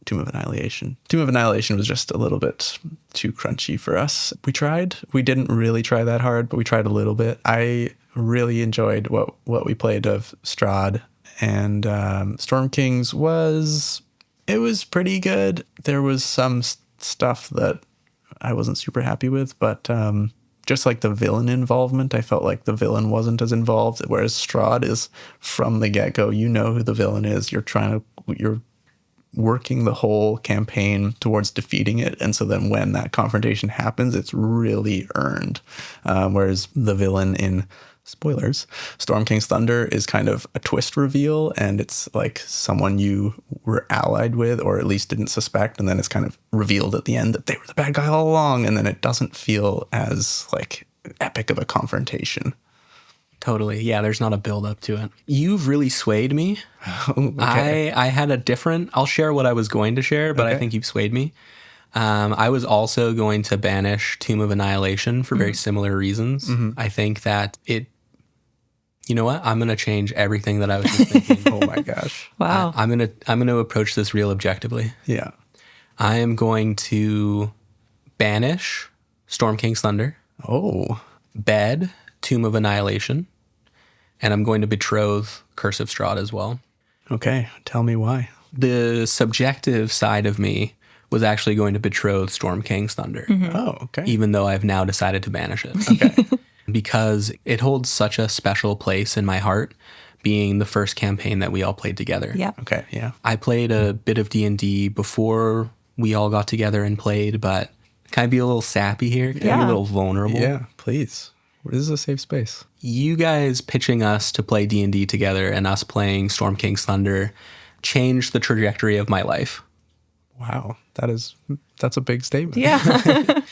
Tomb of Annihilation. Tomb of Annihilation was just a little bit too crunchy for us. We tried. We didn't really try that hard, but we tried a little bit. I really enjoyed what we played of Strahd, and Storm King's was pretty good. There was some stuff that I wasn't super happy with, but just like the villain involvement, I felt like the villain wasn't as involved, whereas Strahd is from the get-go. You know who the villain is. You're working the whole campaign towards defeating it, and so then when that confrontation happens, it's really earned. Whereas the villain in, spoilers, Storm King's Thunder is kind of a twist reveal, and it's like someone you were allied with or at least didn't suspect, and then it's kind of revealed at the end that they were the bad guy all along, and then it doesn't feel as like epic of a confrontation. Totally. Yeah, there's not a build up to it. You've really swayed me. Okay. I had a different, I'll share what I was going to share, but I think you've swayed me. I was also going to banish Tomb of Annihilation for very similar reasons. I think that You know what? I'm going to change everything that I was just thinking. Oh my gosh. Wow. I'm going to approach this real objectively. Yeah. I am going to banish Storm King's Thunder, Oh. bed Tomb of Annihilation, and I'm going to betroth Curse of Strahd as well. Okay. Tell me why. The subjective side of me was actually going to betroth Storm King's Thunder, Oh, okay. even though I've now decided to banish it. Okay. Because it holds such a special place in my heart, being the first campaign that we all played together. Yep. Okay. Yeah. I played a bit of D&D before we all got together and played, but can I be a little sappy here? Can I be Yeah. a little vulnerable? Yeah. Please. This is a safe space. You guys pitching us to play D&D together and us playing Storm King's Thunder changed the trajectory of my life. Wow. That's a big statement. Yeah.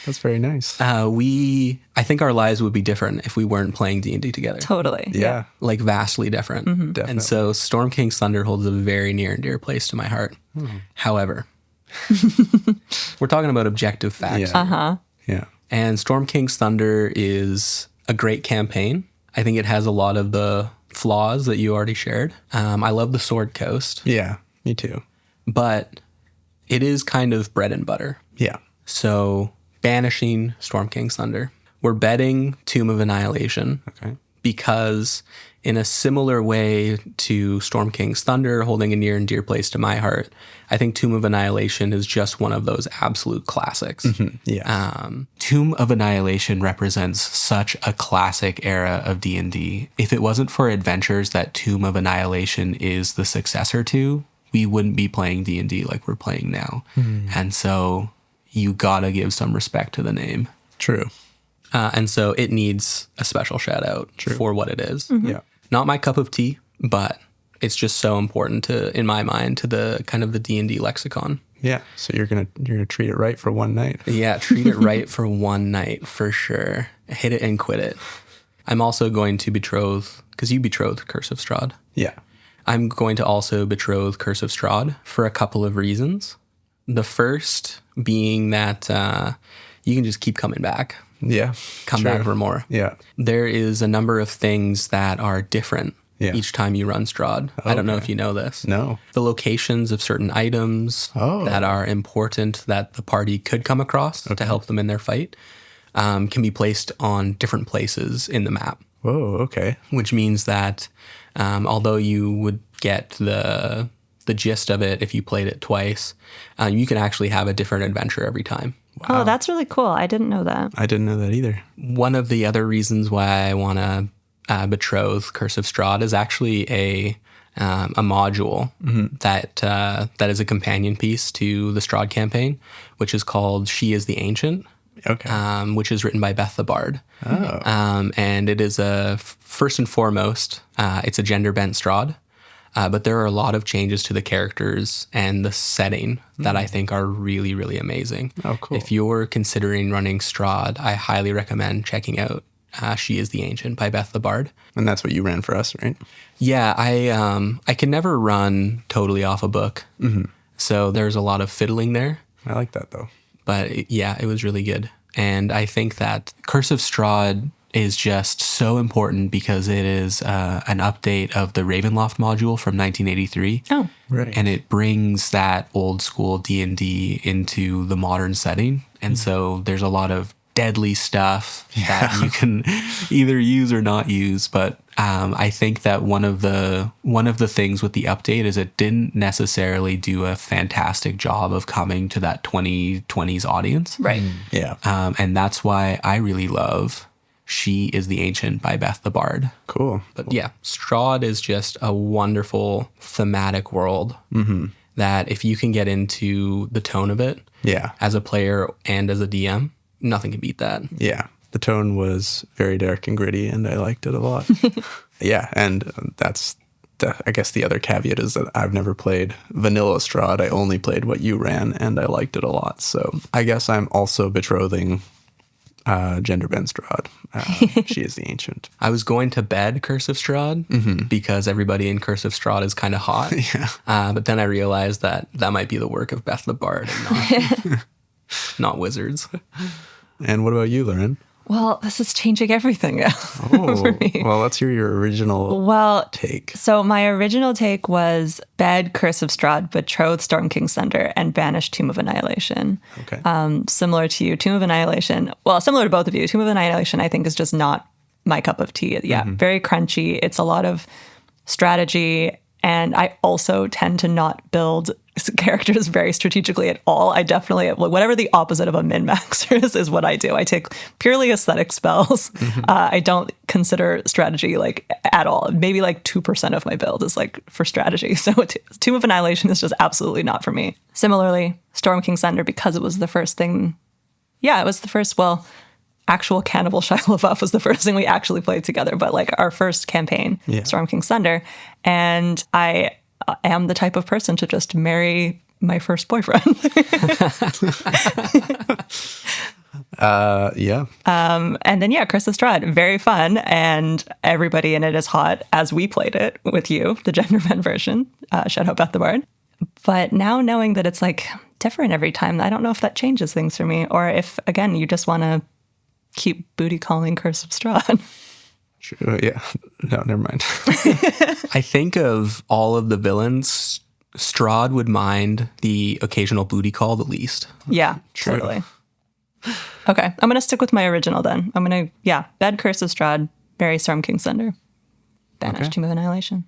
That's very nice. I think our lives would be different if we weren't playing D&D together. Totally. Yeah. Like vastly different. Definitely. And so Storm King's Thunder holds a very near and dear place to my heart. However, we're talking about objective facts. Yeah. Yeah. And Storm King's Thunder is a great campaign. I think it has a lot of the flaws that you already shared. I love the Sword Coast, Yeah. Me too. but it is kind of bread and butter. Yeah. So banishing Storm King's Thunder. We're betting Tomb of Annihilation Okay. because in a similar way to Storm King's Thunder holding a near and dear place to my heart, I think Tomb of Annihilation is just one of those absolute classics. Yeah. Tomb of Annihilation represents such a classic era of D&D. If it wasn't for adventures that Tomb of Annihilation is the successor to, we wouldn't be playing D&D like we're playing now. And so you gotta give some respect to the name. True. And so it needs a special shout out for what it is. Yeah. Not my cup of tea, but it's just so important to, in my mind, to the kind of the D&D lexicon. Yeah. So you're gonna treat it right for one night. Yeah, treat it right for one night for sure. Hit it and quit it. I'm also going to betroth, because you betrothed Curse of Strahd. Yeah. I'm going to also betroth Curse of Strahd for a couple of reasons. The first being that you can just keep coming back. Yeah. Come back for more. Yeah. There is a number of things that are different Yeah. each time you run Strahd. I don't know if you know this. No. The locations of certain items that are important that the party could come across to help them in their fight can be placed on different places in the map, Whoa. Okay. which means that although you would get the gist of it if you played it twice, you can actually have a different adventure every time. Oh, that's really cool. I didn't know that. I didn't know that either. One of the other reasons why I want to betroth Curse of Strahd is actually a module that is a companion piece to the Strahd campaign, which is called She is the Ancient, Okay. which is written by Beth the Bard. Oh. And it is first and foremost, it's a gender bent Strahd. But there are a lot of changes to the characters and the setting that I think are really, really amazing. Oh, cool. If you're considering running Strahd, I highly recommend checking out She is the Ancient by Beth the Bard. And that's what you ran for us, right? Yeah, I can never run totally off a book. So there's a lot of fiddling there. I like that though. But it was really good. And I think that Curse of Strahd is just so important because it is an update of the Ravenloft module from 1983. Oh, Right. And it brings that old school D&D into the modern setting. And so there's a lot of deadly stuff that you can either use or not use. But I think that one of the things with the update is it didn't necessarily do a fantastic job of coming to that 2020s audience. right. Yeah. And that's why I really love She is the Ancient by Beth the Bard. Cool. But yeah, Strahd is just a wonderful thematic world that if you can get into the tone of it Yeah. as a player and as a DM, nothing can beat that. Yeah. The tone was very dark and gritty, and I liked it a lot. Yeah. And I guess the other caveat is that I've never played vanilla Strahd. I only played what you ran, and I liked it a lot. So I guess I'm also betrothing Gender Ben Strahd. She is the Ancient. I was going to bed Curse of Strahd because everybody in Curse of Strahd is kind of hot. But then I realized that might be the work of Beth the Bard and not wizards. And what about you, Lauren? Well, this is changing everything now for me. Well, let's hear your original take. So my original take was Bed, Curse of Strahd, Betrothed, Storm King's Thunder, and Banish, Tomb of Annihilation. Okay. Similar to you, Tomb of Annihilation. Well, similar to both of you. Tomb of Annihilation, I think, is just not my cup of tea. Yeah, very crunchy. It's a lot of strategy. And I also tend to not build characters very strategically at all. I definitely, whatever the opposite of a min-maxer is what I do. I take purely aesthetic spells. I don't consider strategy like at all. Maybe like 2% of my build is like for strategy. So Tomb of Annihilation is just absolutely not for me. Similarly, Storm King's Thunder, because it was the first thing. Yeah, it was the first, actual Cannibal Shia LaBeouf was the first thing we actually played together, but like our first campaign, Storm King's Thunder. And I am the type of person to just marry my first boyfriend. Yeah. And then, Curse of Strahd, very fun. And everybody in it is hot as we played it with you, the gender bend version. Shout out Beth the Bard. But now knowing that it's like different every time, I don't know if that changes things for me, or if, again, you just want to keep booty calling Curse of Strahd. True, yeah. No, never mind. I think of all of the villains, Strahd would mind the occasional booty call the least. Yeah, True. Totally. Okay, I'm going to stick with my original then. I'm going to, Bed, Curse of Strahd, marry Storm King's Thunder, Banish, Tomb of Annihilation.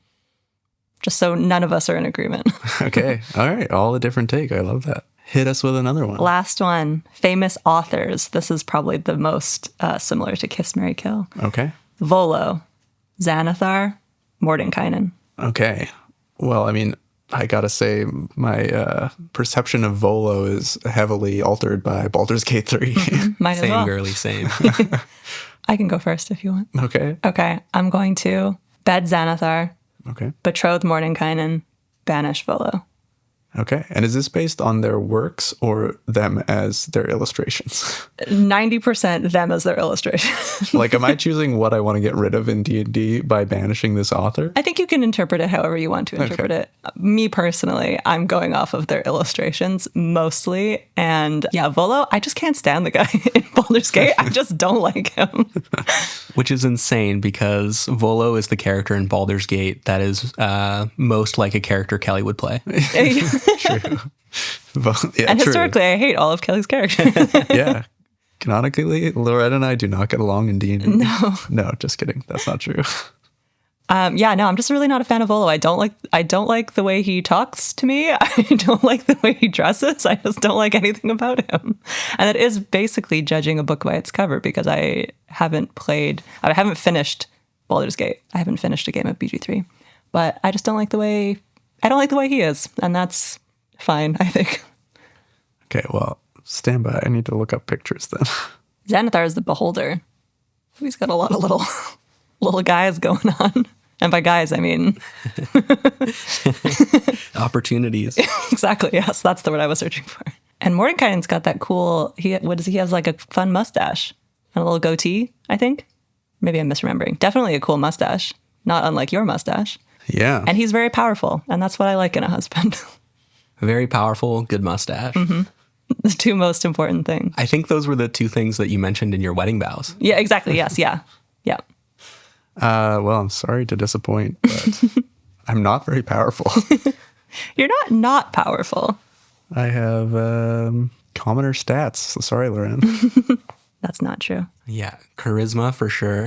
Just so none of us are in agreement. Okay, all right. All a different take. I love that. Hit us with another one. Last one, famous authors. This is probably the most similar to Kiss, Marry, Kill. Okay. Volo, Xanathar, Mordenkainen. Okay. Well, I mean, I gotta say, my perception of Volo is heavily altered by Baldur's Gate 3. Mine Same, as well. girly, same. I can go first if you want. Okay. Okay, I'm going to Bed Xanathar, Okay. Betrothed Mordenkainen, Banish Volo. Okay. And is this based on their works or them as their illustrations? 90% them as their illustration. Like, am I choosing what I want to get rid of in D&D by banishing this author? I think you can interpret it however you want to interpret it. Me personally, I'm going off of their illustrations mostly. And Volo, I just can't stand the guy in Baldur's Gate. I just don't like him. Which is insane because Volo is the character in Baldur's Gate that is most like a character Kelly would play. True. Well, yeah, and true. historically, I hate all of Kelly's characters. Yeah. Canonically, Loretta and I do not get along in D&D. No, just kidding. That's not true. I'm just really not a fan of Volo. I don't like the way he talks to me. I don't like the way he dresses. I just don't like anything about him. And it is basically judging a book by its cover because I haven't finished Baldur's Gate. I haven't finished a game of BG3. But I just don't like the way he is. And that's fine, I think. Okay, well, stand by. I need to look up pictures then. Xanathar is the Beholder. He's got a lot of little guys going on. And by guys, I mean... Opportunities. Exactly, yes. That's the word I was searching for. And Mordenkainen's got that cool... He has like a fun mustache. And a little goatee, I think. Maybe I'm misremembering. Definitely a cool mustache. Not unlike your mustache. Yeah. And he's very powerful. And that's what I like in a husband. Very powerful, good mustache. Mm-hmm. The two most important things. I think those were the two things that you mentioned in your wedding vows. Yeah, exactly. Yes, yeah. Yeah. Well, I'm sorry to disappoint, but I'm not very powerful. You're not powerful. I have commoner stats. So sorry, Loren. That's not true. Yeah, charisma for sure.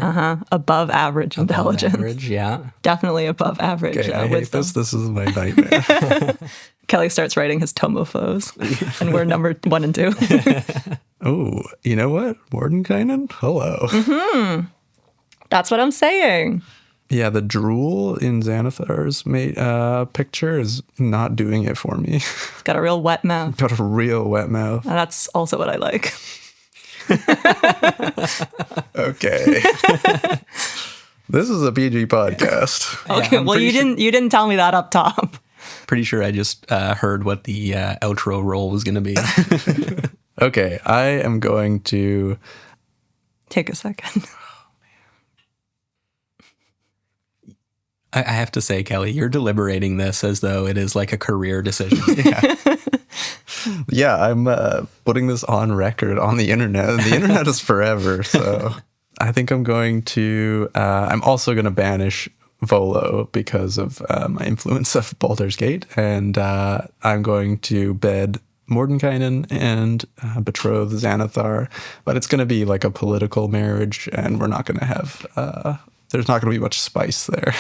Above average intelligence. Above average, yeah. Definitely above average. Okay, I hate wisdom. this. This is my nightmare. Kelly starts writing his tomophoes, and we're number 1 and 2. Oh, you know what? Mordenkainen? Hello. Mm-hmm. That's what I'm saying. Yeah, the drool in Xanathar's picture is not doing it for me. It's got a real wet mouth. Got a real wet mouth. And that's also what I like. Okay. This is a PG podcast. Okay, I'm well, you didn't tell me that up top. Pretty sure I just heard what the outro role was going to be. Okay, I am going to... Take a second. I have to say, Kelly, you're deliberating this as though it is like a career decision. Yeah, I'm putting this on record on the internet. And the internet is forever. So I think I'm going to, I'm also going to banish Volo because of my influence of Baldur's Gate. And I'm going to bed Mordenkainen and betroth Xanathar. But it's going to be like a political marriage, and we're not going to have, there's not going to be much spice there.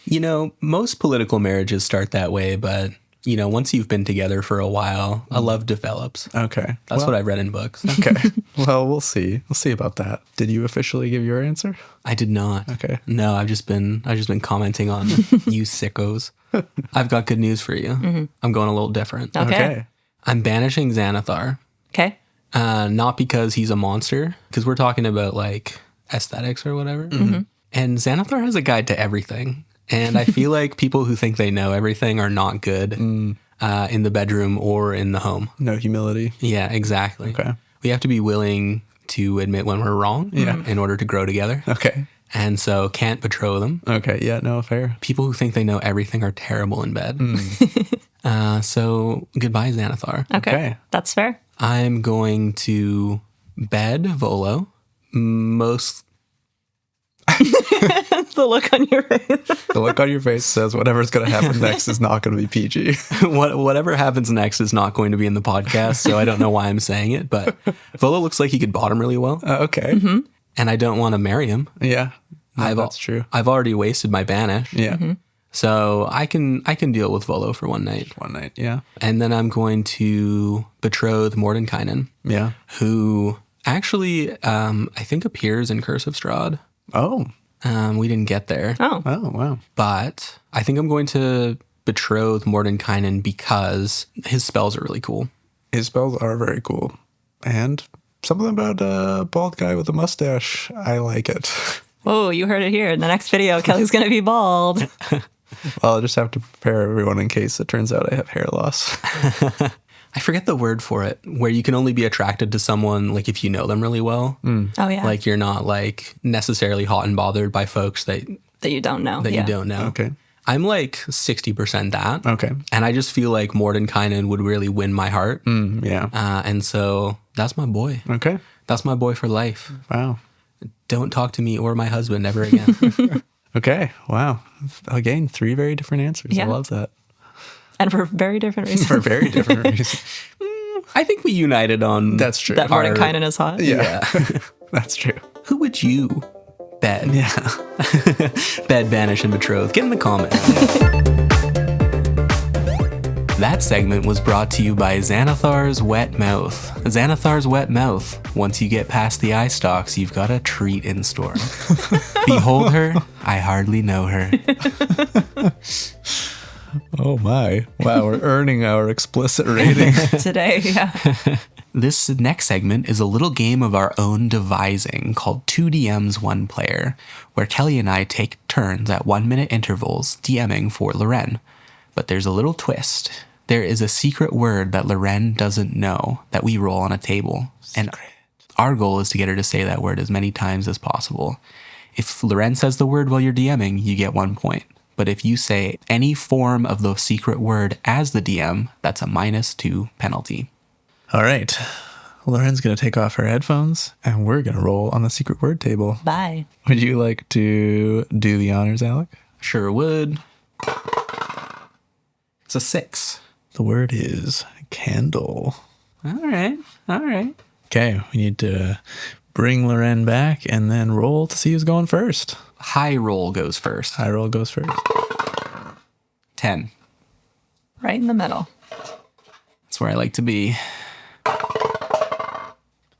You know, most political marriages start that way, but, you know, once you've been together for a while, a love develops. Okay. That's what I've read in books. Okay. Well, we'll see. We'll see about that. Did you officially give your answer? I did not. Okay. No, I've just been commenting on you sickos. I've got good news for you. I'm going a little different. Okay. I'm banishing Xanathar. Okay. Not because he's a monster, because we're talking about like aesthetics or whatever. And Xanathar has a guide to everything. And I feel like people who think they know everything are not good in the bedroom or in the home. No humility. Yeah, exactly. Okay. We have to be willing to admit when we're wrong in order to grow together. Okay. And so can't betroth them. Okay. Yeah, no, fair. People who think they know everything are terrible in bed. So goodbye, Xanathar. Okay. That's fair. I'm going to bed Volo. The look on your face. The look on your face says whatever's going to happen next is not going to be PG. Whatever happens next is not going to be in the podcast, so I don't know why I'm saying it, but Volo looks like he could bottom really well. Okay. And I don't want to marry him. Yeah. No, that's true. I've already wasted my banish. Yeah. So I can deal with Volo for one night. One night. Yeah. And then I'm going to betroth Mordenkainen. Yeah. Who actually I think appears in Curse of Strahd. Oh. We didn't get there. Oh. Oh, wow. But I think I'm going to betroth Mordenkainen because his spells are really cool. His spells are very cool. And something about a bald guy with a mustache. I like it. Oh, you heard it here. In the next video, Kelly's going to be bald. Well, I'll just have to prepare everyone in case it turns out I have hair loss. I forget the word for it, where you can only be attracted to someone like if you know them really well. Oh, yeah. Like you're not like necessarily hot and bothered by folks that you don't know. you don't know. Okay. I'm like 60% that. Okay. And I just feel like Mordenkainen would really win my heart. Yeah. And so that's my boy. Okay. That's my boy for life. Wow. Don't talk to me or my husband ever again. Okay. Wow. Again, 3 very different answers. Yeah. I love that. And for very different reasons. For very different reasons. I think we united on That's true. That Mordenkainen is hot. Yeah. That's true. Who would you bed? Yeah. Bed, banish, and betroth. Get in the comments. That segment was brought to you by Xanathar's Wet Mouth. Xanathar's Wet Mouth. Once you get past the eye stalks, you've got a treat in store. Behold her, I hardly know her. Oh my. Wow, we're earning our explicit rating. Today, yeah. This next segment is a little game of our own devising called 2 DMs, 1 Player, where Kelly and I take turns at 1-minute intervals DMing for Loren. But there's a little twist. There is a secret word that Loren doesn't know that we roll on a table. And our goal is to get her to say that word as many times as possible. If Loren says the word while you're DMing, you get 1 point. But if you say any form of the secret word as the DM, that's a -2 penalty. All right. Lauren's going to take off her headphones and we're going to roll on the secret word table. Bye. Would you like to do the honors, Alec? Sure would. It's a 6. The word is candle. All right. Okay, we need to bring Loren back and then roll to see who's going first. High roll goes first. High roll goes first. 10. Right in the middle. That's where I like to be.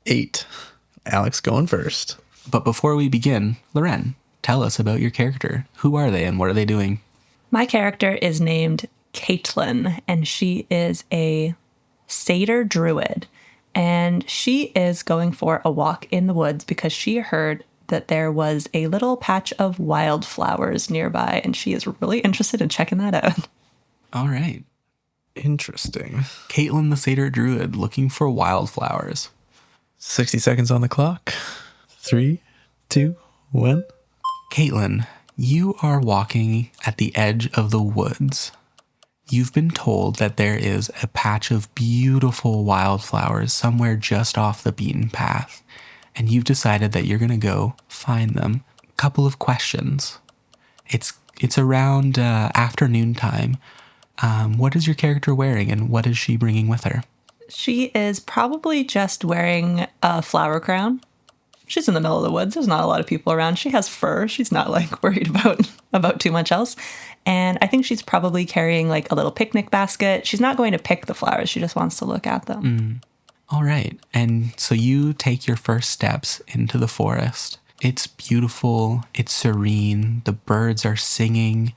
8. Alex going first. But before we begin, Loren, tell us about your character. Who are they and what are they doing? My character is named Caitlin, and she is a satyr druid. And she is going for a walk in the woods because she heard that there was a little patch of wildflowers nearby, and she is really interested in checking that out. All right. Interesting. Caitlin the Satyr Druid looking for wildflowers. 60 seconds on the clock. 3, 2, 1. Caitlin, you are walking at the edge of the woods. You've been told that there is a patch of beautiful wildflowers somewhere just off the beaten path, and you've decided that you're going to go find them. Couple of questions. It's around afternoon time. What is your character wearing, and what is she bringing with her? She is probably just wearing a flower crown. She's in the middle of the woods. There's not a lot of people around. She has fur. She's not like worried about too much else. And I think she's probably carrying like a little picnic basket. She's not going to pick the flowers. She just wants to look at them. All right. And so you take your first steps into the forest. It's beautiful. It's serene. The birds are singing.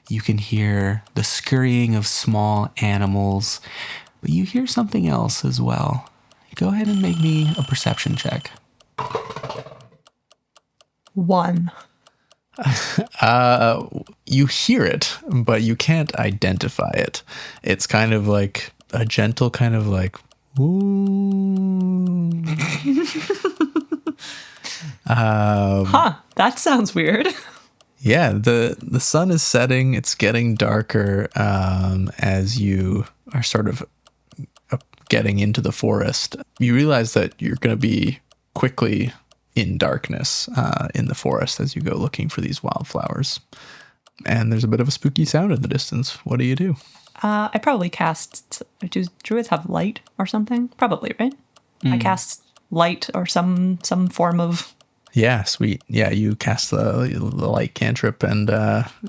You can hear the scurrying of small animals. But you hear something else as well. Go ahead and make me a perception check. 1. You hear it, but you can't identify it. It's kind of like a gentle kind of like, ooh. That sounds weird. Yeah, the sun is setting. It's getting darker as you are sort of getting into the forest. You realize that you're going to be quickly in darkness in the forest as you go looking for these wildflowers. And there's a bit of a spooky sound in the distance. What do you do? I probably cast... Do druids have light or something? Probably, right? I cast light or some form of... Yeah, sweet. Yeah, you cast the light cantrip and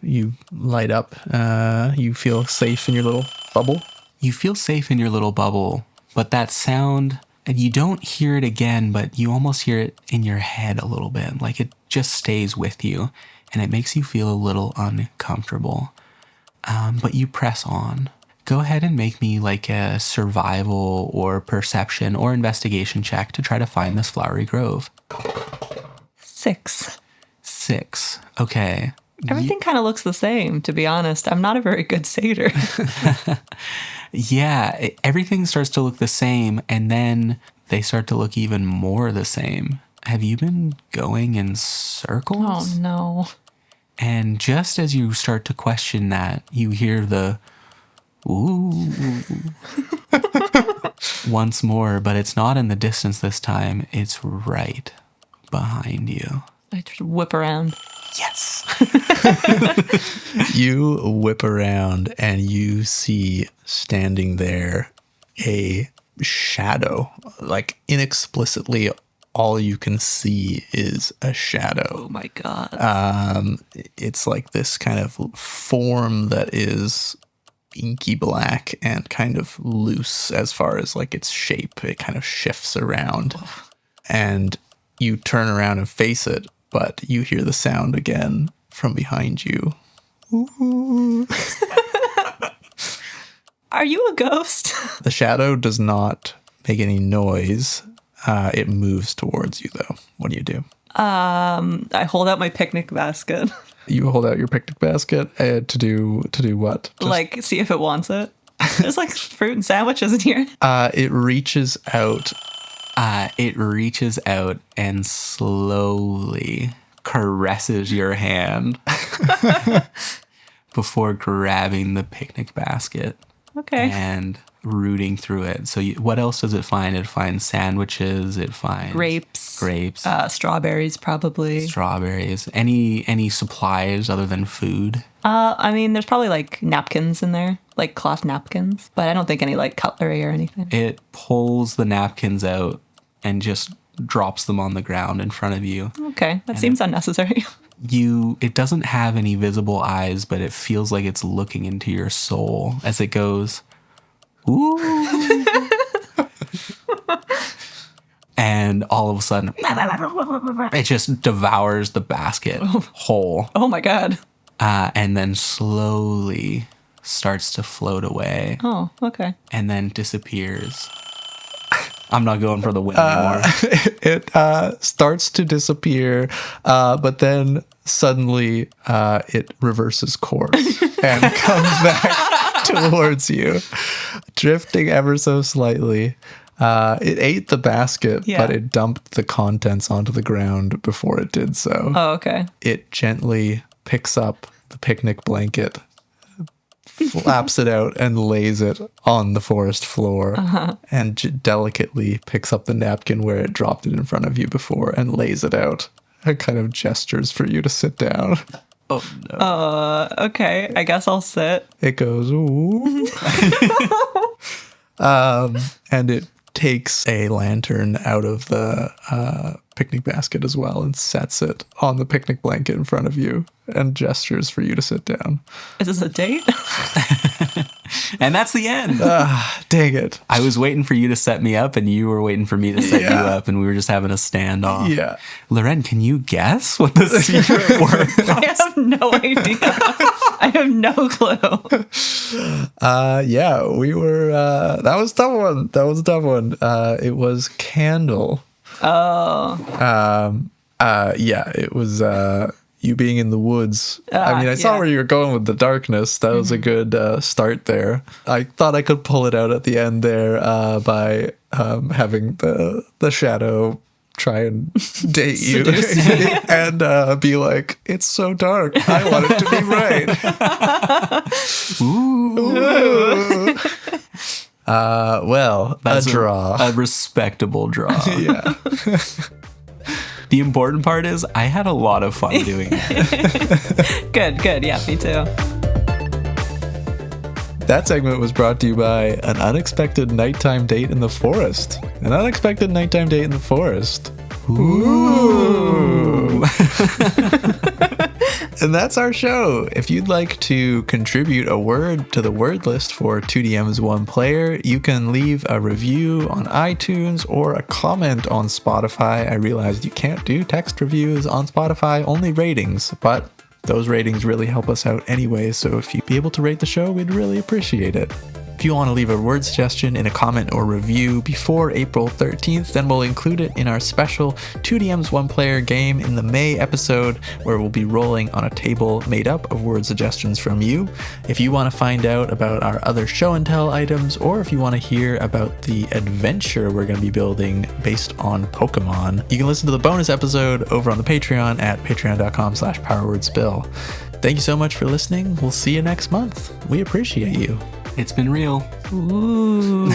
you light up. You feel safe in your little bubble. You feel safe in your little bubble, but that sound, and you don't hear it again, but you almost hear it in your head a little bit. Like it just stays with you, and it makes you feel a little uncomfortable. But you press on. Go ahead and make me like a survival or perception or investigation check to try to find this flowery grove. 6. 6. Okay. Everything kind of looks the same, to be honest. I'm not a very good satyr. Yeah, everything starts to look the same, and then they start to look even more the same. Have you been going in circles? Oh, no. And just as you start to question that, you hear the ooh once more, but it's not in the distance this time. It's right behind you. I just whip around. Yes. You whip around and you see standing there a shadow. Like inexplicitly, all you can see is a shadow. Oh my God. It's like this kind of form that is inky black and kind of loose as far as like its shape. It kind of shifts around. And you turn around and face it, but you hear the sound again from behind you. Ooh. Are you a ghost? The shadow does not make any noise. It moves towards you, though. What do? I hold out my picnic basket. You hold out your picnic basket to do what? Like, see if it wants it. There's like fruit and sandwiches in here. It reaches out. It reaches out and slowly caresses your hand before grabbing the picnic basket. Okay. And rooting through it. So what else does it find? It finds sandwiches. It finds grapes. Strawberries, probably. Strawberries. Any supplies other than food? I mean, there's probably like napkins in there, like cloth napkins, but I don't think any like cutlery or anything. It pulls the napkins out and just drops them on the ground in front of you. Okay, that seems unnecessary. It doesn't have any visible eyes, but it feels like it's looking into your soul as it goes, ooh. And all of a sudden, it just devours the basket whole. Oh my God. And then slowly starts to float away. Oh, okay. And then disappears. I'm not going for the win anymore. It starts to disappear, but then suddenly it reverses course and comes back towards you, drifting ever so slightly. It ate the basket, but it dumped the contents onto the ground before it did so. Oh, okay. It gently picks up the picnic blanket, flaps it out and lays it on the forest floor and delicately picks up the napkin where it dropped it in front of you before and lays it out and kind of gestures for you to sit down. Oh, no. Okay, I guess I'll sit. It goes, ooh. And it takes a lantern out of the picnic basket as well and sets it on the picnic blanket in front of you and gestures for you to sit down. Is this a date? And that's the end. Dang it. I was waiting for you to set me up, and you were waiting for me to set you up, and we were just having a standoff. Yeah. Loren, can you guess what the secret word was? I have no idea. I have no clue. Yeah, we were, that was a tough one. That was a tough one. It was candle. Oh. Yeah, it was, you being in the woods. I mean, I saw yeah. where you were going with the darkness. That was a good start there. I thought I could pull it out at the end there by having the shadow try and date you and be like, it's so dark. I want it to be bright. Ooh. Well, That's a draw. A respectable draw. Yeah. The important part is I had a lot of fun doing it. Good. Yeah, me too. That segment was brought to you by an unexpected nighttime date in the forest. An unexpected nighttime date in the forest. Ooh. And that's our show. If you'd like to contribute a word to the word list for 2DM's One Player, you can leave a review on iTunes or a comment on Spotify. I realized you can't do text reviews on Spotify, only ratings, but those ratings really help us out anyway, so if you'd be able to rate the show, we'd really appreciate it. If you want to leave a word suggestion in a comment or review before April 13th, then we'll include it in our special 2DM's One Player game in the May episode, where we'll be rolling on a table made up of word suggestions from you. If you want to find out about our other show and tell items, or if you want to hear about the adventure we're going to be building based on Pokemon, you can listen to the bonus episode over on the Patreon at patreon.com/powerwordspill. Thank you so much for listening. We'll see you next month. We appreciate you. It's been real. Ooh.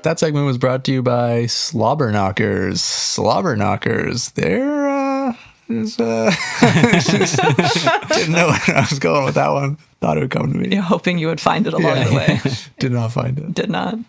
That segment was brought to you by Slobber Knockers. Slobber Knockers. They're, didn't know where I was going with that one. Thought it would come to me. You're hoping you would find it along the way. Did not find it. Did not.